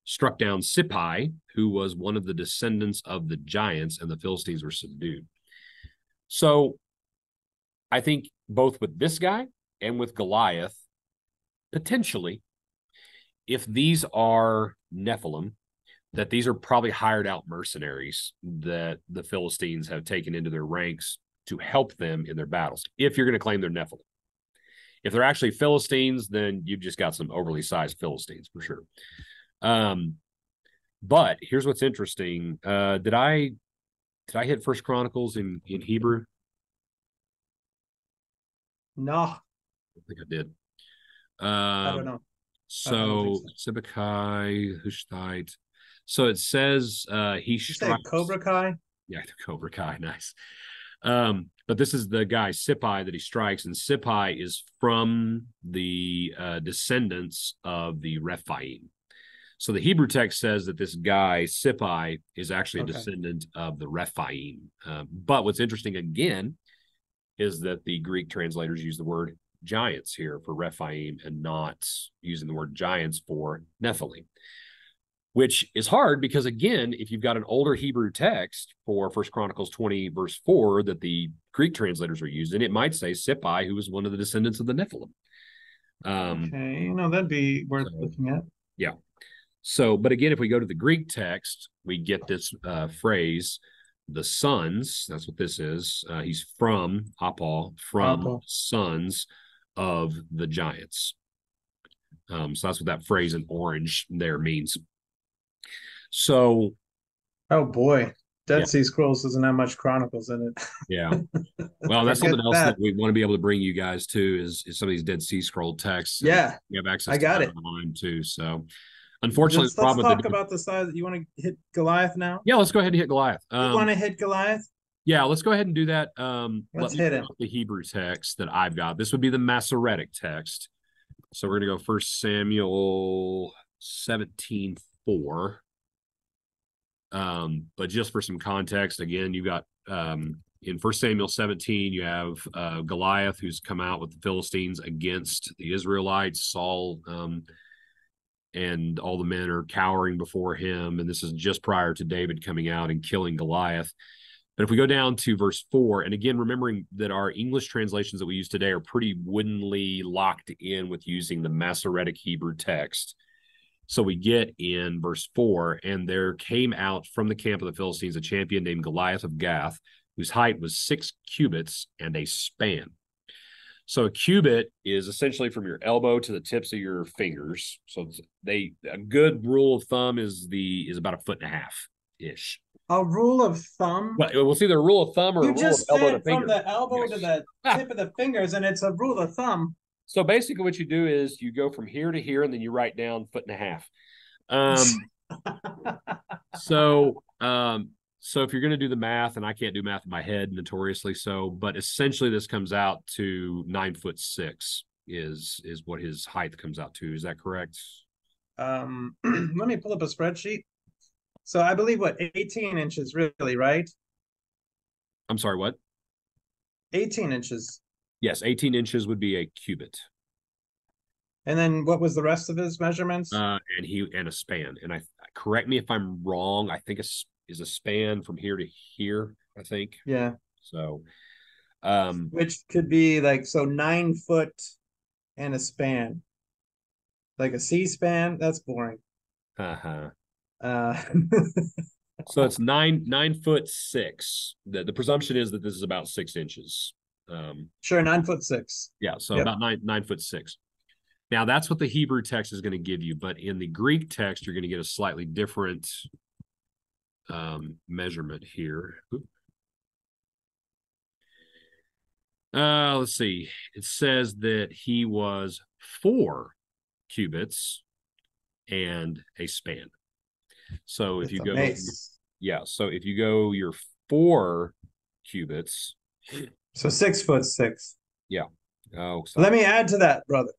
Speaker 1: struck down Sippai, who was one of the descendants of the giants, and the Philistines were subdued. So I think both with this guy and with Goliath, potentially, if these are Nephilim, that these are probably hired out mercenaries that the Philistines have taken into their ranks to help them in their battles, if you're going to claim they're Nephilim. If they're actually Philistines, then you've just got some overly sized Philistines for sure. But here's what's interesting. Did I hit First Chronicles in Hebrew?
Speaker 2: No,
Speaker 1: I think I did.
Speaker 2: I don't know. I don't think
Speaker 1: So
Speaker 2: so.
Speaker 1: Sibbecai, Hushathite. So it says he
Speaker 2: You say
Speaker 1: strikes.
Speaker 2: Cobra Kai?
Speaker 1: Yeah, the Cobra Kai, nice. But this is the guy Sippai that he strikes, and Sippai is from the descendants of the Rephaim. So the Hebrew text says that this guy Sippai is actually a descendant of the Rephaim. But what's interesting again is that the Greek translators use the word giants here for Rephaim and not using the word giants for Nephilim, which is hard because, again, if you've got an older Hebrew text for First Chronicles 20, verse 4, that the Greek translators are using, it might say Sippai, who was one of the descendants of the Nephilim.
Speaker 2: Okay, that'd be worth looking at.
Speaker 1: Yeah. So, but again, if we go to the Greek text, we get this phrase, the sons. That's what this is. He's from Apal, from sons of the giants. So that's what that phrase in orange there means. So,
Speaker 2: oh boy, Dead Sea Scrolls doesn't have much Chronicles in it.
Speaker 1: Yeah. Well, that's something else that we want to be able to bring you guys to is some of these Dead Sea Scroll texts.
Speaker 2: Yeah,
Speaker 1: we have access
Speaker 2: I
Speaker 1: to
Speaker 2: got
Speaker 1: that
Speaker 2: it
Speaker 1: online too. So, unfortunately,
Speaker 2: let's talk about the size. You want to hit Goliath now?
Speaker 1: Yeah, let's go ahead and hit Goliath.
Speaker 2: You want to hit Goliath?
Speaker 1: Yeah, let's go ahead and do that.
Speaker 2: Let's hit it.
Speaker 1: The Hebrew text that I've got. This would be the Masoretic text. So we're going to go 1 Samuel 17:4. But just for some context, again, you've got in 1 Samuel 17, you have Goliath, who's come out with the Philistines against the Israelites. Saul and all the men are cowering before him. And this is just prior to David coming out and killing Goliath. But if we go down to verse 4, and again, remembering that our English translations that we use today are pretty woodenly locked in with using the Masoretic Hebrew text. So we get in verse 4, and there came out from the camp of the Philistines a champion named Goliath of Gath, whose height was 6 cubits and a span. So a cubit is essentially from your elbow to the tips of your fingers. So a good rule of thumb is about 1.5 feet ish.
Speaker 2: A rule of thumb?
Speaker 1: Well, we'll see the rule of thumb or
Speaker 2: you
Speaker 1: a rule
Speaker 2: just
Speaker 1: of elbow
Speaker 2: said
Speaker 1: to finger.
Speaker 2: From the elbow to the tip of the fingers, and it's a rule of thumb.
Speaker 1: So basically what you do is you go from here to here, and then you write down 1.5 feet. So if you're going to do the math, and I can't do math in my head notoriously so, but essentially this comes out to 9'6" is what his height comes out to. Is that correct?
Speaker 2: Let me pull up a spreadsheet. So I believe 18 inches really, right?
Speaker 1: I'm sorry, what?
Speaker 2: 18 inches.
Speaker 1: Yes, 18 inches would be a cubit.
Speaker 2: And then what was the rest of his measurements?
Speaker 1: And a span. And I correct me if I'm wrong. I think is a span from here to here, I think.
Speaker 2: Yeah.
Speaker 1: So
Speaker 2: which could be 9 foot and a span. Like a C-span. That's boring.
Speaker 1: Uh-huh.
Speaker 2: Uh
Speaker 1: So it's 9'6". The presumption is that this is about 6 inches.
Speaker 2: Sure, 9'6".
Speaker 1: Yeah, so about 9'6". Now that's what the Hebrew text is going to give you, but in the Greek text, you're going to get a slightly different measurement here. Let's see. It says that he was 4 cubits and a span. So if you go, so if you go your 4 cubits,
Speaker 2: so 6'6".
Speaker 1: Yeah. Oh,
Speaker 2: sorry. Let me add to that, brother,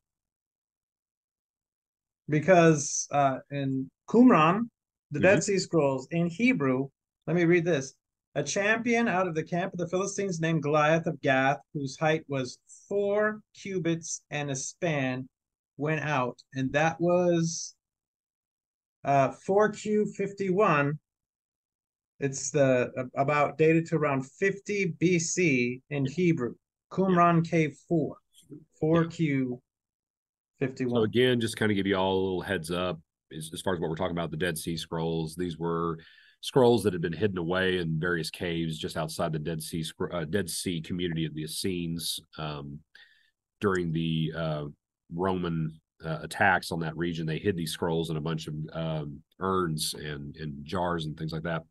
Speaker 2: because in Qumran, the Dead Sea Scrolls in Hebrew, let me read this. A champion out of the camp of the Philistines named Goliath of Gath, whose height was 4 cubits and a span, went out. And that was 4Q51. It's the about dated to around 50 BC in Hebrew. Qumran Cave 4,
Speaker 1: Yeah.
Speaker 2: 4Q51.
Speaker 1: So again, just kind of give you all a little heads up as far as what we're talking about, the Dead Sea Scrolls. These were scrolls that had been hidden away in various caves just outside the Dead Sea community of the Essenes during the Roman attacks on that region. They hid these scrolls in a bunch of urns and jars and things like that,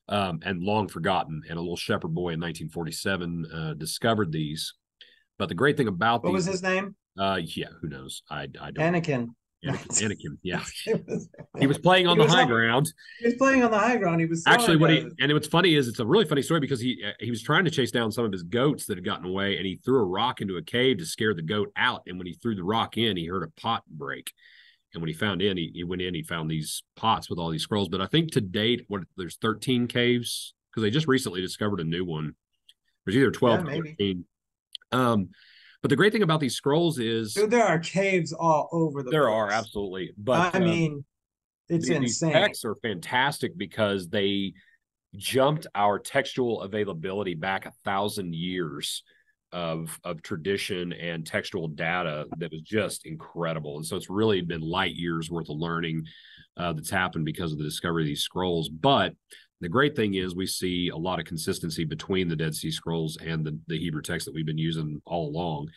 Speaker 1: and long forgotten. And a little shepherd boy in 1947 discovered these. But the great thing about
Speaker 2: what was his name?
Speaker 1: Yeah, who knows? I don't.
Speaker 2: Anakin.
Speaker 1: Anakin, yeah. He was playing on the high ground.
Speaker 2: He was playing on the high ground. He was
Speaker 1: actually and what's funny is it's a really funny story because he was trying to chase down some of his goats that had gotten away, and he threw a rock into a cave to scare the goat out. And when he threw the rock in, he heard a pot break. And when he found in, he went in, he found these pots with all these scrolls. But I think to date, there's 13 caves because they just recently discovered a new one. There's either 12 or 13. But the great thing about these scrolls is,
Speaker 2: dude, there are caves all over the place.
Speaker 1: There are, absolutely. But
Speaker 2: I mean, it's insane.
Speaker 1: These texts are fantastic because they jumped our textual availability back 1,000 years of tradition and textual data that was just incredible. And so it's really been light years worth of learning that's happened because of the discovery of these scrolls. But the great thing is we see a lot of consistency between the Dead Sea Scrolls and the Hebrew text that we've been using all along.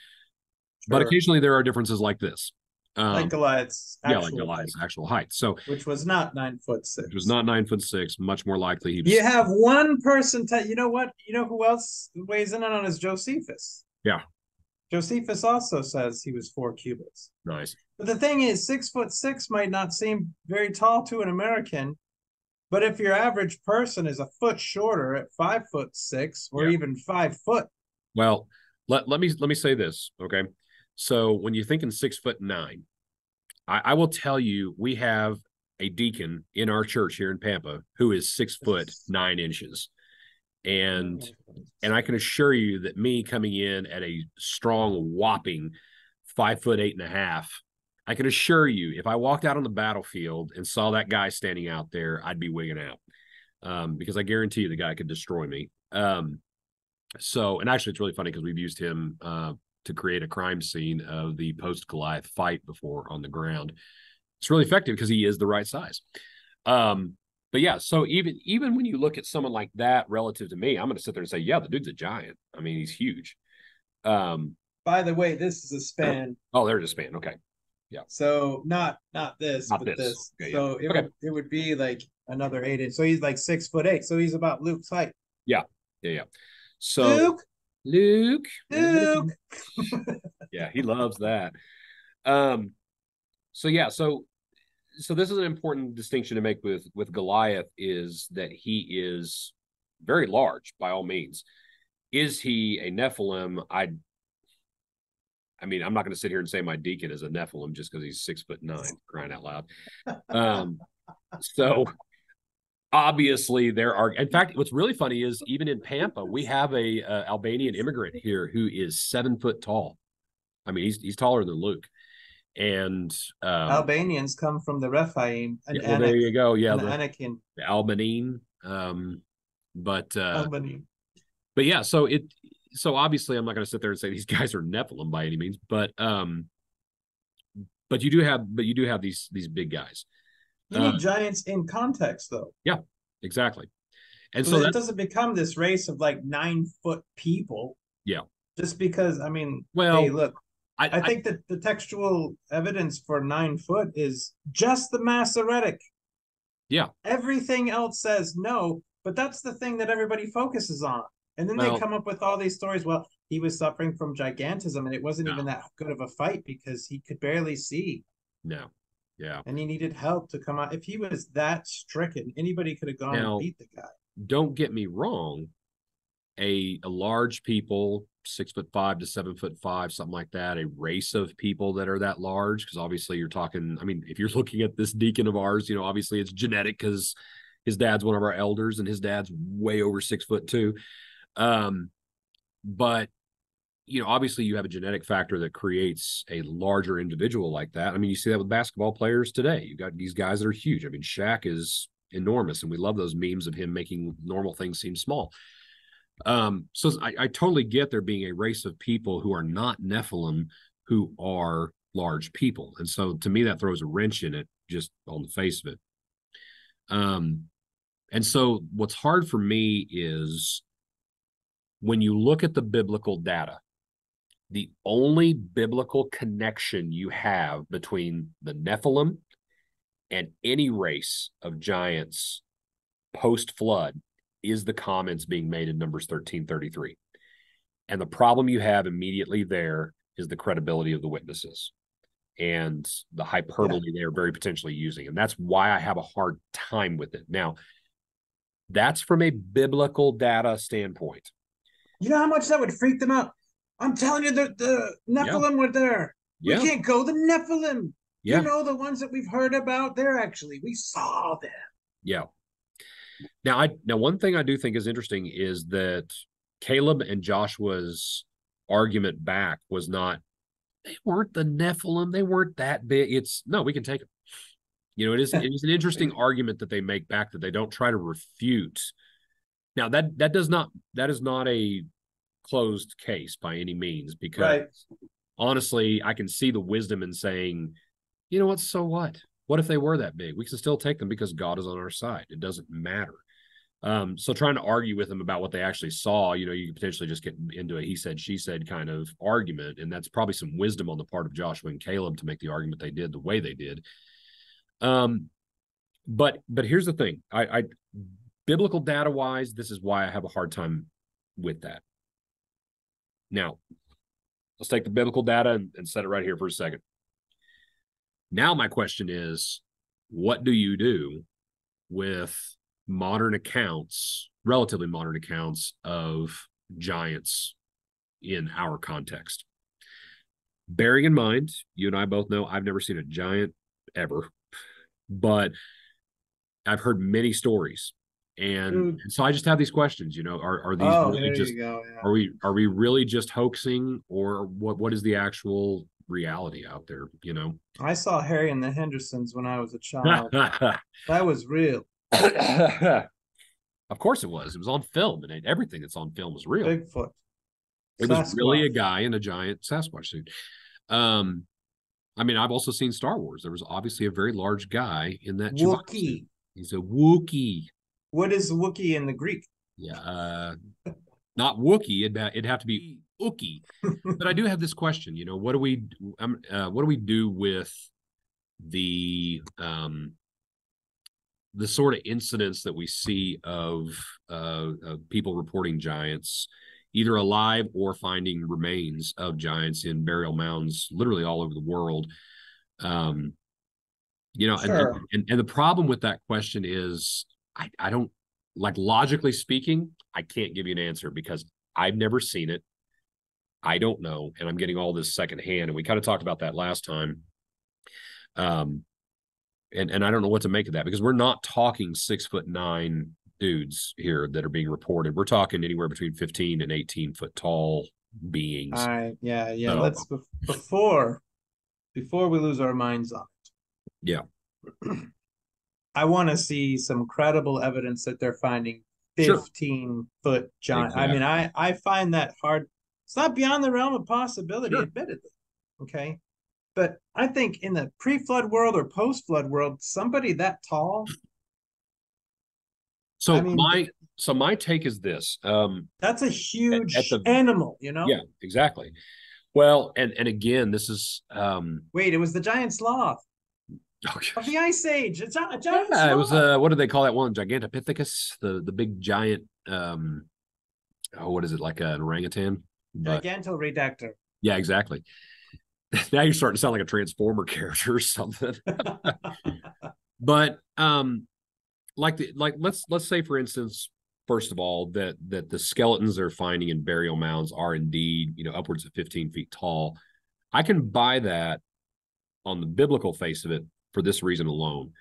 Speaker 1: Sure. But occasionally there are differences like this.
Speaker 2: Like Goliath's
Speaker 1: actual height. So,
Speaker 2: which was not 9'6".
Speaker 1: It was not 9'6". Much more likely he was.
Speaker 2: You have one person. You know what? You know who else weighs in on is Josephus.
Speaker 1: Yeah.
Speaker 2: Josephus also says he was 4 cubits.
Speaker 1: Nice.
Speaker 2: But the thing is, 6'6" might not seem very tall to an American. But if your average person is a foot shorter at 5'6" or even 5 foot.
Speaker 1: Well, let me say this, okay? So when you're thinking 6'9", I will tell you we have a deacon in our church here in Pampa who is 6'9". And I can assure you that me coming in at a strong whopping 5'8.5", I can assure you, if I walked out on the battlefield and saw that guy standing out there, I'd be wigging out because I guarantee you the guy could destroy me. So, and actually, it's really funny because we've used him to create a crime scene of the post-Goliath fight before on the ground. It's really effective because he is the right size. But yeah, so even when you look at someone like that relative to me, I'm going to sit there and say, yeah, the dude's a giant. I mean, he's huge.
Speaker 2: By the way, this is a span.
Speaker 1: Oh, there's a span. Okay. Yeah.
Speaker 2: So not this, but this.
Speaker 1: Okay,
Speaker 2: so
Speaker 1: yeah.
Speaker 2: it would be like another 8 inch. So he's like 6'8". So he's about Luke's height.
Speaker 1: Yeah. So Luke. Yeah, he loves that. So yeah, so this is an important distinction to make with Goliath is that he is very large by all means. Is he a Nephilim? I mean, I'm not going to sit here and say my deacon is a Nephilim just because he's 6'9", crying out loud. So obviously there are, in fact, what's really funny is even in Pampa, we have a Albanian immigrant here who is 7 foot tall. I mean, he's taller than Luke. And
Speaker 2: Albanians come from the Rephaim. And
Speaker 1: well, there you go. Yeah,
Speaker 2: the Anakin.
Speaker 1: The Albanine. But yeah, so obviously I'm not going to sit there and say these guys are Nephilim by any means, but you do have these big guys.
Speaker 2: You need giants in context, though.
Speaker 1: Yeah, exactly. And
Speaker 2: so it doesn't become this race of like 9 foot people.
Speaker 1: Yeah.
Speaker 2: Just because, I mean,
Speaker 1: well,
Speaker 2: hey, look, I think that the textual evidence for 9 foot is just the Masoretic.
Speaker 1: Yeah.
Speaker 2: Everything else says no, but that's the thing that everybody focuses on. And then they come up with all these stories. Well, he was suffering from gigantism, and it wasn't even that good of a fight because he could barely see.
Speaker 1: No. Yeah.
Speaker 2: And he needed help to come out. If he was that stricken, anybody could have gone and beat the guy.
Speaker 1: Don't get me wrong. A large people, 6'5" to 7'5", something like that, a race of people that are that large, because obviously you're talking, I mean, if you're looking at this deacon of ours, obviously it's genetic because His dad's one of our elders, and his dad's way over 6 foot too. But obviously you have a genetic factor that creates a larger individual like that. I mean, you see that with basketball players today. You got these guys that are huge. I mean, Shaq is enormous, and we love those memes of him making normal things seem small. So I totally get there being a race of people who are not Nephilim who are large people. And so to me, that throws a wrench in it just on the face of it. And so what's hard for me is when you look at the biblical data, the only biblical connection you have between the Nephilim and any race of giants post-flood is the comments being made in Numbers 13:33. And the problem you have immediately there is the credibility of the witnesses and the hyperbole they're very potentially using. And that's why I have a hard time with it. Now, that's from a biblical data standpoint.
Speaker 2: You know how much that would freak them out? I'm telling you, the Nephilim were there. We can't go. The Nephilim. You know, the ones that we've heard about, we saw them.
Speaker 1: Yeah. Now, one thing I do think is interesting is that Caleb and Joshua's argument back was not, they weren't the Nephilim. They weren't that big. It's, no, we can take them. It is an interesting argument that they make back that they don't try to refute. Now, that is not a closed case by any means, because honestly, I can see the wisdom in saying, you know what, so what? What if they were that big? We can still take them because God is on our side. It doesn't matter. So trying to argue with them about what they actually saw, you can potentially just get into a he said, she said kind of argument. And that's probably some wisdom on the part of Joshua and Caleb to make the argument they did the way they did. But here's the thing. I biblical data wise, this is why I have a hard time with that. Now, let's take the biblical data and set it right here for a second. Now, my question is, what do you do with modern accounts, relatively modern accounts of giants in our context? Bearing in mind, you and I both know I've never seen a giant ever, but I've heard many stories. And so I just have these questions, are these really just, are we really just hoaxing, or what is the actual reality out there?
Speaker 2: I saw Harry and the Hendersons when I was a child. That was real.
Speaker 1: Of course it was. It was on film, and everything that's on film was real.
Speaker 2: Bigfoot.
Speaker 1: It was really a guy in a giant Sasquatch suit. I mean, I've also seen Star Wars. There was obviously a very large guy in that
Speaker 2: Wookiee.
Speaker 1: He's a Wookiee.
Speaker 2: What is Wookiee in the Greek?
Speaker 1: Yeah, not Wookiee. It'd have to be Ookie. But I do have this question. What do we do with the sort of incidents that we see of people reporting giants, either alive or finding remains of giants in burial mounds, literally all over the world? Sure. And the problem with that question is, I don't, like, logically speaking, I can't give you an answer because I've never seen it. I don't know. And I'm getting all this secondhand. And we kind of talked about that last time. And I don't know what to make of that, because we're not talking 6'9" dudes here that are being reported. We're talking anywhere between 15 and 18 foot tall beings.
Speaker 2: All right. Yeah.
Speaker 1: So,
Speaker 2: let's, before we lose our minds on it.
Speaker 1: Yeah.
Speaker 2: I want to see some credible evidence that they're finding 15-foot giant. Exactly. I mean, I find that hard. It's not beyond the realm of possibility, admittedly. Okay. But I think in the pre-flood world or post-flood world, somebody that tall.
Speaker 1: So my take is this.
Speaker 2: That's a huge animal,
Speaker 1: Yeah, exactly. Well, and again, this is
Speaker 2: wait, it was the giant sloth. Of the Ice Age. It's a giant sloth.
Speaker 1: It was what do they call that one? Gigantopithecus, the big giant what is it, like an orangutan?
Speaker 2: Gigantoredactor.
Speaker 1: Yeah, exactly. Now you're starting to sound like a Transformer character or something. But let's say, for instance, first of all, that the skeletons they're finding in burial mounds are indeed, upwards of 15 feet tall. I can buy that on the biblical face of it for this reason alone.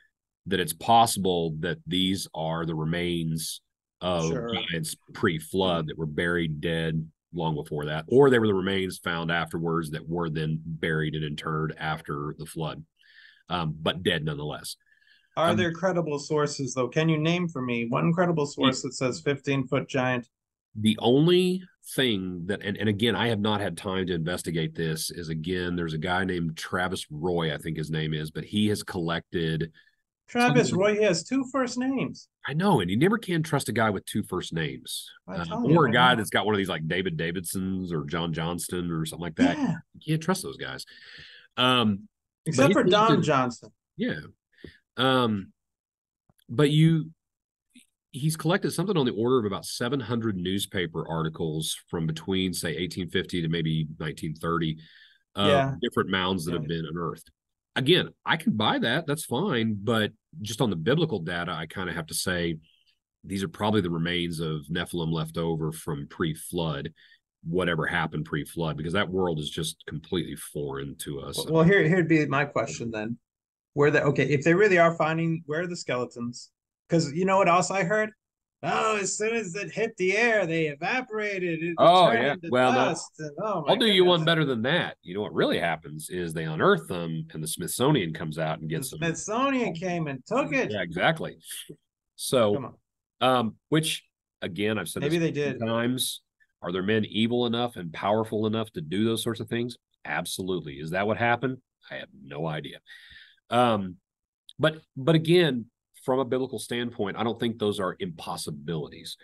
Speaker 1: that it's possible that these are the remains of
Speaker 2: Sure.
Speaker 1: giants pre-flood that were buried dead long before that, or they were the remains found afterwards that were then buried and interred after the flood, but dead nonetheless.
Speaker 2: Are there credible sources, though? Can you name for me one credible source that says 15-foot giant?
Speaker 1: The only thing that, and again, I have not had time to investigate this, is again, there's a guy named Travis Roy, I think his name is, but he has collected.
Speaker 2: Travis Roy, he has two first names.
Speaker 1: I know, and you never can trust a guy with two first names,
Speaker 2: you,
Speaker 1: or a guy that's got one of these like David Davidsons or John Johnston or something like that.
Speaker 2: Yeah.
Speaker 1: You can't trust those guys.
Speaker 2: Except for Don Johnston.
Speaker 1: Yeah. But he's collected something on the order of about 700 newspaper articles from between, say, 1850 to maybe 1930, different mounds that have been unearthed. Again, I can buy that. That's fine. But just on the biblical data, I kind of have to say these are probably the remains of Nephilim left over from pre-flood, whatever happened pre-flood, because that world is just completely foreign to us.
Speaker 2: Well, here'd be my question then. If they really are finding, where are the skeletons? Because you know what else I heard? Oh, as soon as it hit the air, they evaporated. It turned into dust.
Speaker 1: No. I'll do you one better than that. You know what really happens is they unearth them, and the Smithsonian comes out and gets them.
Speaker 2: The Smithsonian came and took it.
Speaker 1: Yeah, exactly. So, which again, I've said
Speaker 2: maybe they did
Speaker 1: times. Are there men evil enough and powerful enough to do those sorts of things? Absolutely. Is that what happened? I have no idea. But again, from a biblical standpoint, I don't think those are impossibilities.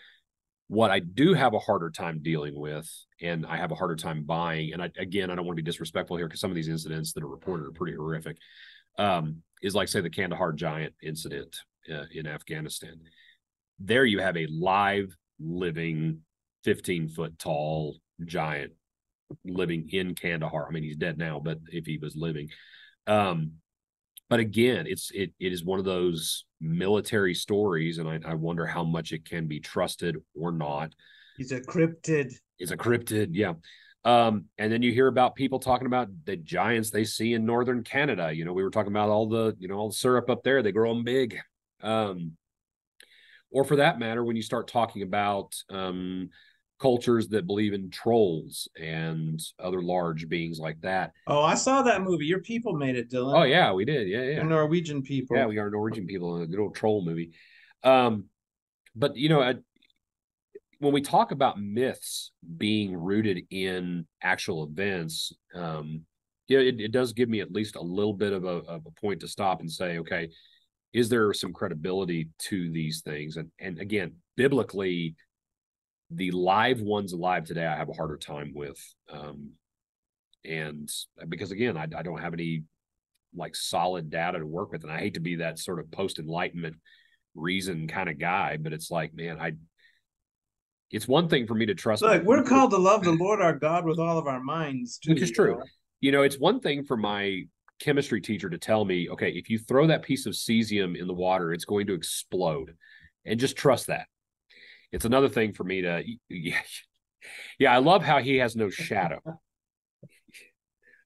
Speaker 1: What I do have a harder time dealing with, and I have a harder time buying, and I don't want to be disrespectful here because some of these incidents that are reported are pretty horrific, is like, say, the Kandahar giant incident in Afghanistan. There you have a live, living, 15-foot tall giant living in Kandahar. I mean, he's dead now, but if he was living. But again, it is one of those military stories, and I wonder how much it can be trusted or not.
Speaker 2: He's a cryptid.
Speaker 1: It's a cryptid, yeah. And then you hear about people talking about the giants they see in northern Canada. You know, we were talking about all the syrup up there. They grow them big. Or for that matter, when you start talking about cultures that believe in trolls and other large beings like that.
Speaker 2: Oh, I saw that movie. Your people made it, Dillon.
Speaker 1: Oh, yeah, we did. Yeah.
Speaker 2: You're Norwegian people.
Speaker 1: Yeah, we are Norwegian people in a good old troll movie. But, when we talk about myths being rooted in actual events, it does give me at least a little bit of a point to stop and say, okay, is there some credibility to these things? And again, biblically, the live ones alive today, I have a harder time with. And because again, I don't have any like solid data to work with. And I hate to be that sort of post-enlightenment reason kind of guy, but it's like, man, it's one thing for me to trust.
Speaker 2: Look, we're called to love the Lord our God with all of our minds, too.
Speaker 1: Which is true. It's one thing for my chemistry teacher to tell me, okay, if you throw that piece of cesium in the water, it's going to explode, and just trust that. It's another thing for me to, I love how he has no shadow.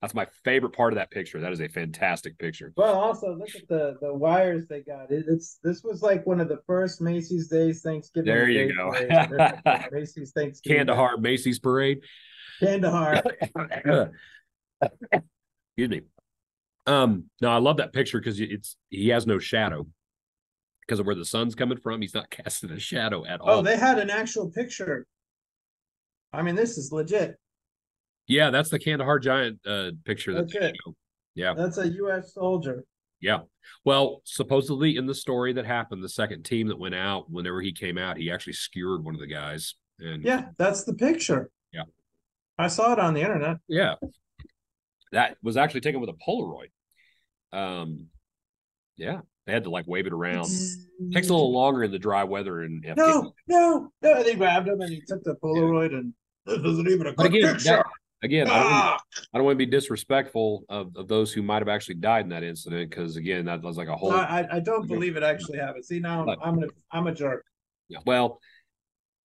Speaker 1: That's my favorite part of that picture. That is a fantastic picture.
Speaker 2: Well, also look at the wires they got. This was like one of the first Macy's Days Thanksgiving.
Speaker 1: There you go.
Speaker 2: Macy's Thanksgiving.
Speaker 1: Kandahar Macy's Parade.
Speaker 2: Kandahar.
Speaker 1: Excuse me. No, I love that picture because he has no shadow. Because of where the sun's coming from, he's not casting a shadow at all.
Speaker 2: Oh, they had an actual picture. I mean, this is legit.
Speaker 1: Yeah, that's the Kandahar giant picture.
Speaker 2: That's it.
Speaker 1: Yeah.
Speaker 2: That's a U.S. soldier.
Speaker 1: Yeah. Well, supposedly in the story that happened, the second team that went out, whenever he came out, he actually skewered one of the guys. And
Speaker 2: yeah, that's the picture.
Speaker 1: Yeah.
Speaker 2: I saw it on the internet.
Speaker 1: Yeah. That was actually taken with a Polaroid. Yeah. They had to like wave it around. Takes a little longer in the dry weather.
Speaker 2: No. They grabbed him and he took the Polaroid and this isn't even a good picture.
Speaker 1: I don't want to be disrespectful of those who might have actually died in that incident because again, that was like a whole.
Speaker 2: No, I don't believe it actually happened. See, now I'm a jerk.
Speaker 1: Yeah. Well,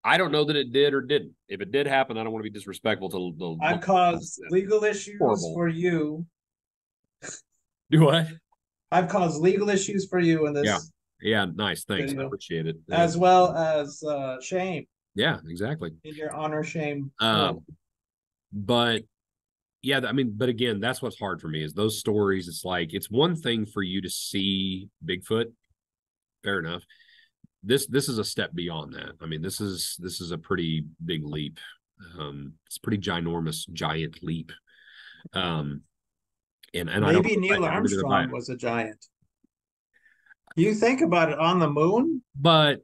Speaker 1: I don't know that it did or didn't. If it did happen, I don't want to be disrespectful to the.
Speaker 2: I caused legal issues for you.
Speaker 1: Do what?
Speaker 2: I've caused legal issues for you in
Speaker 1: Yeah.
Speaker 2: this
Speaker 1: Yeah. Nice. Thanks. I
Speaker 2: video,
Speaker 1: appreciate it.
Speaker 2: as well as shame
Speaker 1: Yeah, exactly.
Speaker 2: in your honor shame
Speaker 1: Um,
Speaker 2: film.
Speaker 1: but yeah, I mean, but again, that's what's hard for me is those stories. It's like it's one thing for you to see Bigfoot, fair enough. This is a step beyond that. I mean, this is a pretty big leap. It's a pretty ginormous, giant leap. Um, and I don't
Speaker 2: Maybe
Speaker 1: know
Speaker 2: Neil
Speaker 1: if I ever did buy
Speaker 2: Armstrong
Speaker 1: it,
Speaker 2: was a giant. You think about it, on the moon,
Speaker 1: but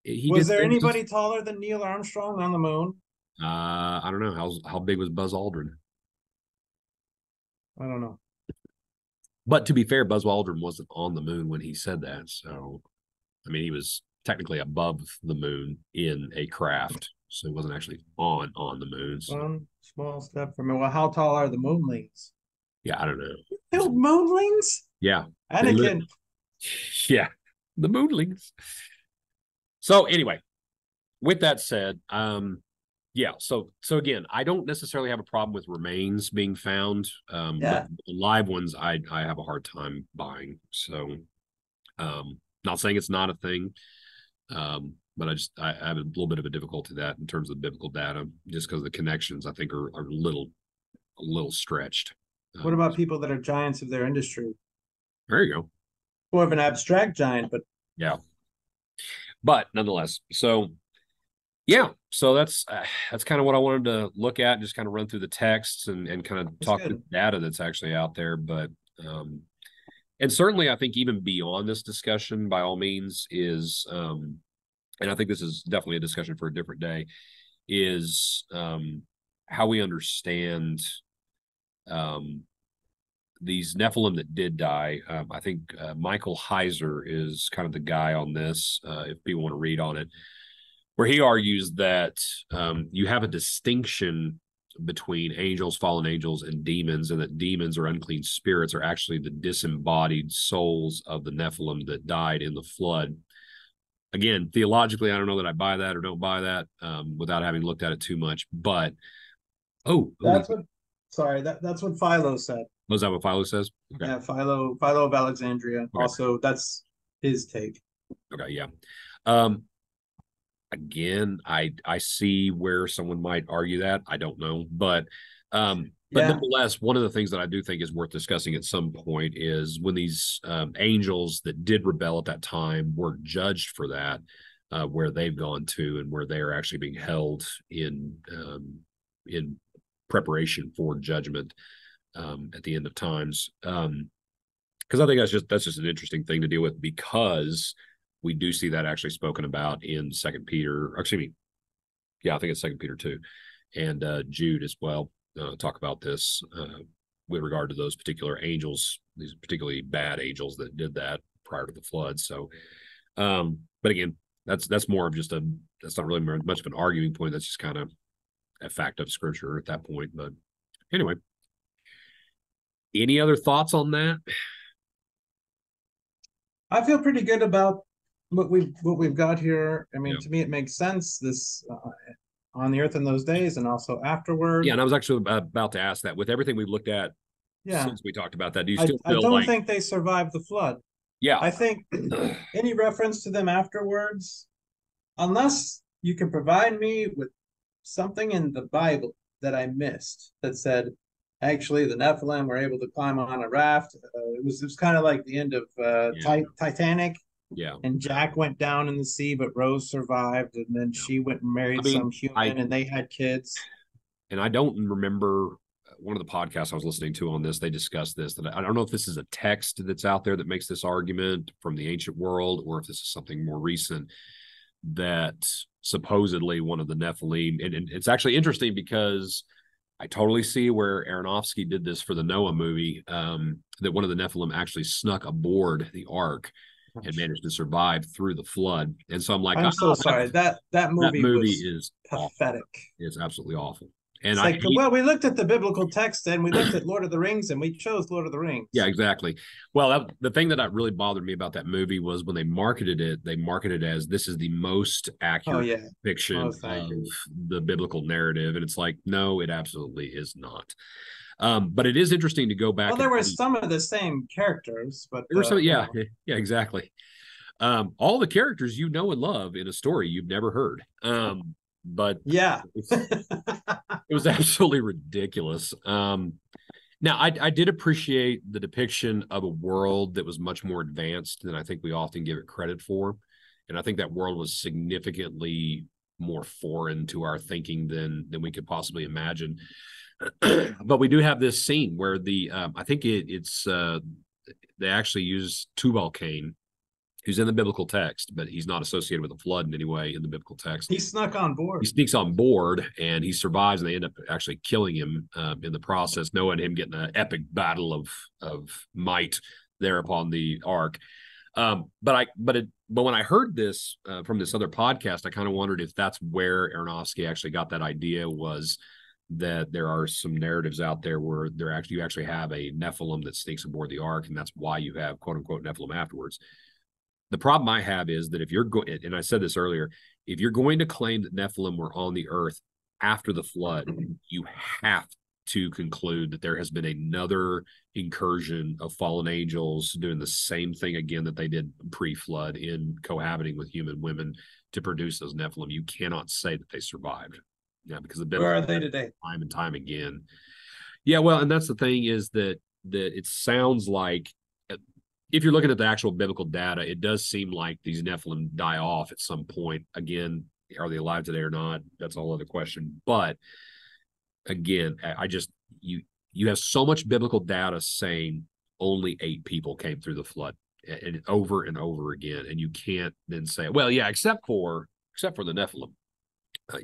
Speaker 1: he
Speaker 2: was
Speaker 1: did
Speaker 2: there
Speaker 1: things.
Speaker 2: anybody taller than Neil Armstrong on the moon?
Speaker 1: I don't know how big was Buzz Aldrin.
Speaker 2: I don't know.
Speaker 1: But to be fair, Buzz Aldrin wasn't on the moon when he said that. So, I mean, he was technically above the moon in a craft. So he wasn't actually on the moon. So,
Speaker 2: One small step for me. Well, how tall are the moonlings?
Speaker 1: yeah, I don't know.
Speaker 2: Build moonlings?
Speaker 1: Yeah.
Speaker 2: Anakin.
Speaker 1: Yeah. The moonlings. So anyway, with that said, yeah, so again, I don't necessarily have a problem with remains being found,
Speaker 2: Yeah.
Speaker 1: but live ones I have a hard time buying. So not saying it's not a thing, but I have a little bit of a difficulty with that in terms of biblical data, just because the connections I think are a little stretched.
Speaker 2: What about people that are giants of their industry?
Speaker 1: There you go.
Speaker 2: More of an abstract giant, but
Speaker 1: Yeah, but nonetheless, so yeah, so that's kind of what I wanted to look at, just kind of run through the texts and kind of
Speaker 2: it's
Speaker 1: talk through
Speaker 2: good.
Speaker 1: the data that's actually out there. But and certainly I think even beyond this discussion, by all means, is and I think this is definitely a discussion for a different day, is how we understand um these Nephilim that did die. I think Michael Heiser is kind of the guy on this, if people want to read on it, where he argues that you have a distinction between angels, fallen angels, and demons, and that demons or unclean spirits are actually the disembodied souls of the Nephilim that died in the flood. Again, theologically, I don't know that I buy that or don't buy that without having looked at it too much. But
Speaker 2: That's what that's what Philo said.
Speaker 1: was that what Philo says? Okay.
Speaker 2: Yeah, Philo of Alexandria.
Speaker 1: Okay.
Speaker 2: Also, that's his take.
Speaker 1: Okay. Yeah. Um, again, I see where someone might argue that. I don't know, but
Speaker 2: Yeah,
Speaker 1: nonetheless, one of the things that I do think is worth discussing at some point is when these angels that did rebel at that time were judged for that, where they've gone to and where they are actually being held in preparation for judgment at the end of times. Because I think that's just an interesting thing to deal with, because we do see that actually spoken about in Second Peter. Or excuse me, yeah, I think it's Second Peter 2, and Jude as well. Talk about this with regard to those particular angels, these particularly bad angels that did that prior to the flood. So, but again, that's more of just that's not really much of an arguing point. That's just kind of a fact of scripture at that point. But anyway, any other thoughts on that?
Speaker 2: I feel pretty good about what we've got here. I mean,
Speaker 1: Yeah.
Speaker 2: to me, it makes sense. This on the earth in those days, and also afterward.
Speaker 1: Yeah, and I was actually about to ask that. With everything we've looked at
Speaker 2: Yeah,
Speaker 1: since we talked about that, do you
Speaker 2: I
Speaker 1: still
Speaker 2: I
Speaker 1: feel
Speaker 2: don't
Speaker 1: like,
Speaker 2: think they survived the flood.
Speaker 1: yeah,
Speaker 2: I think any reference to them afterwards, unless you can provide me with something in the Bible that I missed that said, actually, the Nephilim were able to climb on a raft. It was kind of like the end of
Speaker 1: yeah,
Speaker 2: Titanic,
Speaker 1: yeah,
Speaker 2: and Jack went down in the sea, but Rose survived, and then
Speaker 1: yeah.
Speaker 2: she went and
Speaker 1: I
Speaker 2: married some
Speaker 1: mean,
Speaker 2: human, and they had kids.
Speaker 1: I don't remember one of the podcasts I was listening to on this. They discussed this. That I don't know if this is a text that's out there that makes this argument from the ancient world, or if this is something more recent, that supposedly one of the Nephilim, and it's actually interesting because I totally see where Aronofsky did this for the Noah movie, that one of the Nephilim actually snuck aboard the ark and managed to survive through the flood. And so I'm like,
Speaker 2: I'm so sorry. That
Speaker 1: that
Speaker 2: movie
Speaker 1: movie
Speaker 2: was
Speaker 1: is awful.
Speaker 2: pathetic.
Speaker 1: It's absolutely awful. And
Speaker 2: It's
Speaker 1: I
Speaker 2: like,
Speaker 1: hate,
Speaker 2: well, we looked at the biblical text and we looked at Lord of the Rings and we chose Lord of the Rings.
Speaker 1: yeah, exactly. Well, the thing that really bothered me about that movie was when they marketed it, they marketed it as this is the most accurate fiction of the biblical narrative. And it's like, no, it absolutely is not. But it is interesting to go
Speaker 2: Well,
Speaker 1: back
Speaker 2: there
Speaker 1: and
Speaker 2: were some of the same characters, but
Speaker 1: there were some,
Speaker 2: you
Speaker 1: yeah,
Speaker 2: know,
Speaker 1: yeah, exactly. All the characters you know and love in a story you've never heard. But
Speaker 2: yeah.
Speaker 1: it was absolutely ridiculous. Now, I did appreciate the depiction of a world that was much more advanced than I think we often give it credit for. And I think that world was significantly more foreign to our thinking than we could possibly imagine. But we do have this scene where I think it's they actually use Tubal Cain, who's in the biblical text, but he's not associated with a flood in any way in the biblical text.
Speaker 2: He snuck on
Speaker 1: He
Speaker 2: board.
Speaker 1: sneaks on board and he survives, and they end up actually killing him in the process, knowing him getting an epic battle of might there upon the ark. But when I heard this from this other podcast, I kind of wondered if that's where Aronofsky actually got that idea, was that there are some narratives out there where you actually have a Nephilim that sneaks aboard the ark, and that's why you have quote unquote Nephilim afterwards. The problem I have is that if you're going, and I said this earlier, if you're going to claim that Nephilim were on the earth after the flood, you have to conclude that there has been another incursion of fallen angels doing the same thing again that they did pre-flood, in cohabiting with human women to produce those Nephilim. You cannot say that they survived. Yeah, because the
Speaker 2: Where are they today?
Speaker 1: time and time again. Yeah, well, and that's the thing, is that it sounds like, if you're looking at the actual biblical data, it does seem like these Nephilim die off at some point. Again, are they alive today or not? That's a whole other question. But again, I just you have so much biblical data saying only 8 people came through the flood, and over again, and you can't then say, well, yeah, except for the Nephilim.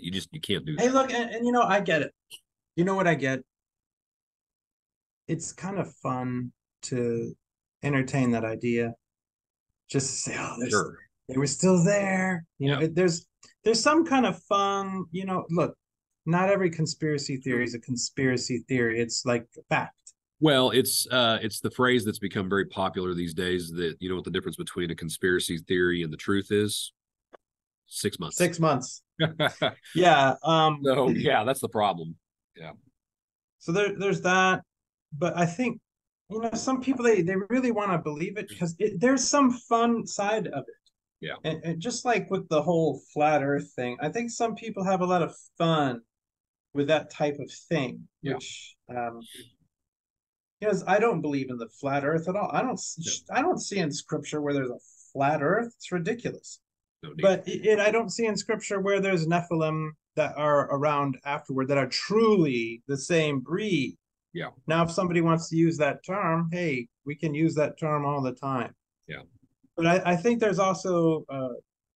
Speaker 1: You can't do that.
Speaker 2: Hey, look, and you know, I get it. You know what I get? It's kind of fun to entertain that idea. Just to say, oh,
Speaker 1: Sure.
Speaker 2: they were still there. You know, there's some kind of fun. You know, look, not every conspiracy theory is a conspiracy theory. It's like fact.
Speaker 1: Well, it's the phrase that's become very popular these days, that you know what the difference between a conspiracy theory and the truth is? 6 months.
Speaker 2: 6 months. Yeah.
Speaker 1: So yeah, that's the problem. Yeah.
Speaker 2: So there's that. But I think, you know, some people they really want to believe it because there's some fun side of it.
Speaker 1: Yeah.
Speaker 2: And just like with the whole flat Earth thing, I think some people have a lot of fun with that type of thing, which because I don't believe in the flat Earth at all. I don't see in Scripture where there's a flat Earth. It's ridiculous.
Speaker 1: No,
Speaker 2: but I don't see in Scripture where there's Nephilim that are around afterward that are truly the same breed.
Speaker 1: Yeah.
Speaker 2: Now, if somebody wants to use that term, hey, we can use that term all the time.
Speaker 1: Yeah.
Speaker 2: But I think there's also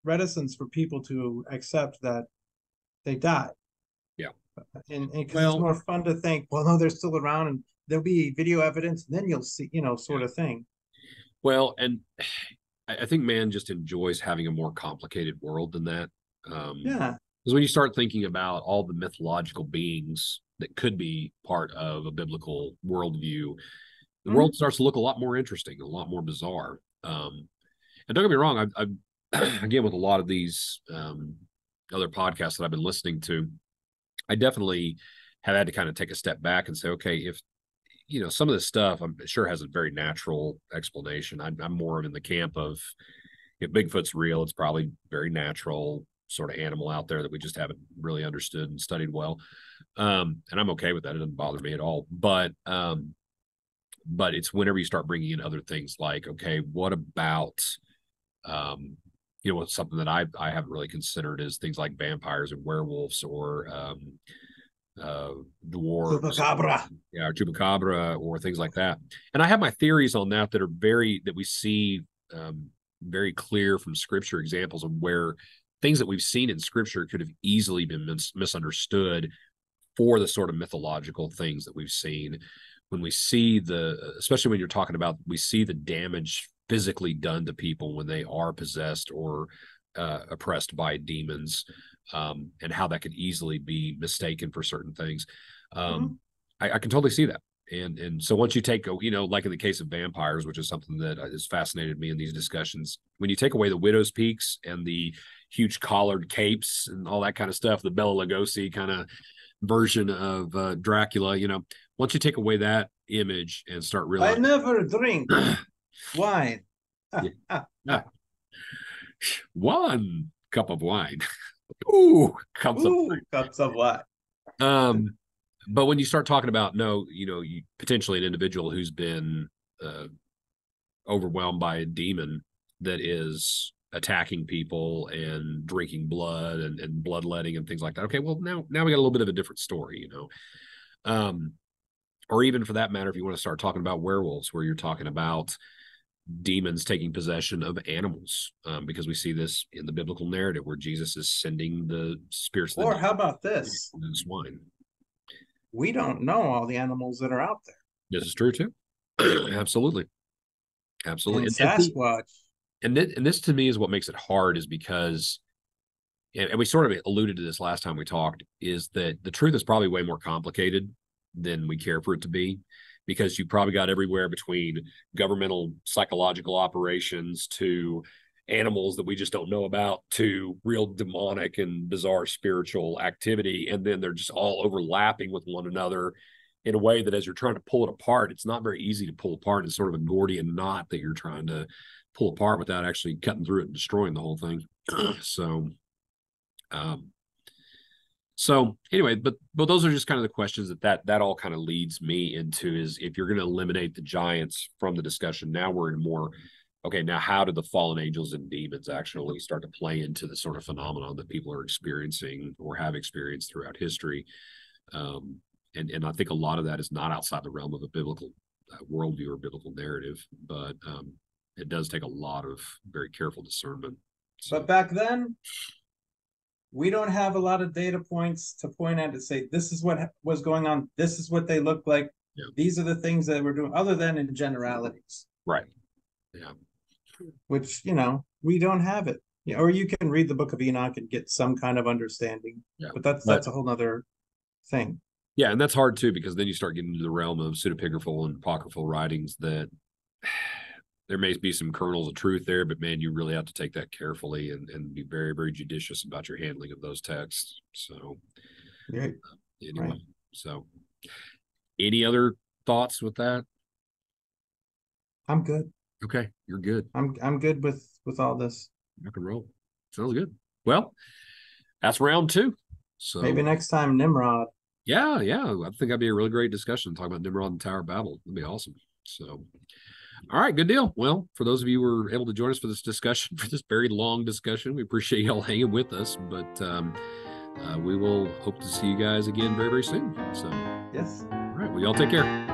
Speaker 2: reticence for people to accept that they died.
Speaker 1: Yeah.
Speaker 2: And because it's more fun to think, well, no, they're still around and there'll be video evidence, and then you'll see, you know, sort of thing.
Speaker 1: Well, and I think man just enjoys having a more complicated world than that.
Speaker 2: Yeah.
Speaker 1: Because when you start thinking about all the mythological beings that could be part of a biblical worldview, the world starts to look a lot more interesting, a lot more bizarre. And don't get me wrong, I've again, with a lot of these other podcasts that I've been listening to, I definitely have had to kind of take a step back and say, okay, if you know, some of this stuff I'm sure has a very natural explanation. I'm more in the camp of, if Bigfoot's real, it's probably very natural sort of animal out there that we just haven't really understood and studied well. And I'm okay with that. It doesn't bother me at all. But it's whenever you start bringing in other things like, okay, what about, you know, something that I haven't really considered is things like vampires and werewolves, or dwarves,
Speaker 2: Chupacabra.
Speaker 1: Yeah, or chupacabra, or things like that. And I have my theories on that are that we see very clear from Scripture examples of where things that we've seen in Scripture could have easily been misunderstood for the sort of mythological things that we've seen. When we see especially when you're talking about, we see the damage physically done to people when they are possessed or oppressed by demons, and how that could easily be mistaken for certain things. I can totally see that. And so once you take, you know, like in the case of vampires, which is something that has fascinated me in these discussions, when you take away the widow's peaks and the huge collared capes and all that kind of stuff, the Bela Lugosi kind of version of Dracula. You know, once you take away that image and start
Speaker 2: I
Speaker 1: realizing,
Speaker 2: never drink wine.
Speaker 1: yeah, one cup of wine, ooh, cups of
Speaker 2: Ooh, cups of wine.
Speaker 1: um, but when you start talking about no, you know, you potentially an individual who's been uh, overwhelmed by a demon that is attacking people and drinking blood and bloodletting and things like that. Okay, well now we got a little bit of a different story, you know. Or even for that matter, if you want to start talking about werewolves, where you're talking about demons taking possession of animals, because we see this in the biblical narrative where Jesus is sending the spirits of
Speaker 2: Or
Speaker 1: the
Speaker 2: how about this?
Speaker 1: swine.
Speaker 2: We don't know all the animals that are out there.
Speaker 1: This is true too. Absolutely, absolutely.
Speaker 2: And Sasquatch.
Speaker 1: And this to me is what makes it hard, is because, and we sort of alluded to this last time we talked, is that the truth is probably way more complicated than we care for it to be, because you probably got everywhere between governmental psychological operations to animals that we just don't know about to real demonic and bizarre spiritual activity. And then they're just all overlapping with one another in a way that as you're trying to pull it apart, it's not very easy to pull apart. It's sort of a Gordian knot that you're trying to pull apart without actually cutting through it and destroying the whole thing. So, um, so anyway, but those are just kind of the questions that all kind of leads me into, is if you're going to eliminate the giants from the discussion, now we're in more, okay, now how do the fallen angels and demons actually start to play into the sort of phenomenon that people are experiencing or have experienced throughout history? And I think a lot of that is not outside the realm of a biblical worldview or biblical narrative, but it does take a lot of very careful discernment.
Speaker 2: So. But back then, we don't have a lot of data points to point at to say this is what was going on. This is what they look like. Yeah. These are the things that we're doing, other than in generalities.
Speaker 1: Right. Yeah.
Speaker 2: Which, you know, we don't have it. Yeah, or you can read the Book of Enoch and get some kind of understanding. Yeah. But that's a whole other thing.
Speaker 1: Yeah, and that's hard too, because then you start getting into the realm of pseudepigraphal and apocryphal writings that there may be some kernels of truth there, but man, you really have to take that carefully and be very, very judicious about your handling of those texts. So,
Speaker 2: right.
Speaker 1: Anyway, right. So any other thoughts with that?
Speaker 2: I'm good.
Speaker 1: Okay, you're good.
Speaker 2: I'm good with all this.
Speaker 1: Rock and roll. Sounds good. Well, that's round 2. So
Speaker 2: maybe next time Nimrod.
Speaker 1: Yeah. I think that'd be a really great discussion. Talk about Nimrod and Tower of Babel. That'd be awesome. So, all right, good deal. Well, for those of you who were able to join us for this discussion, for this very long discussion, we appreciate y'all hanging with us. But we will hope to see you guys again very, very soon. So,
Speaker 2: yes.
Speaker 1: All right. Well, y'all take care.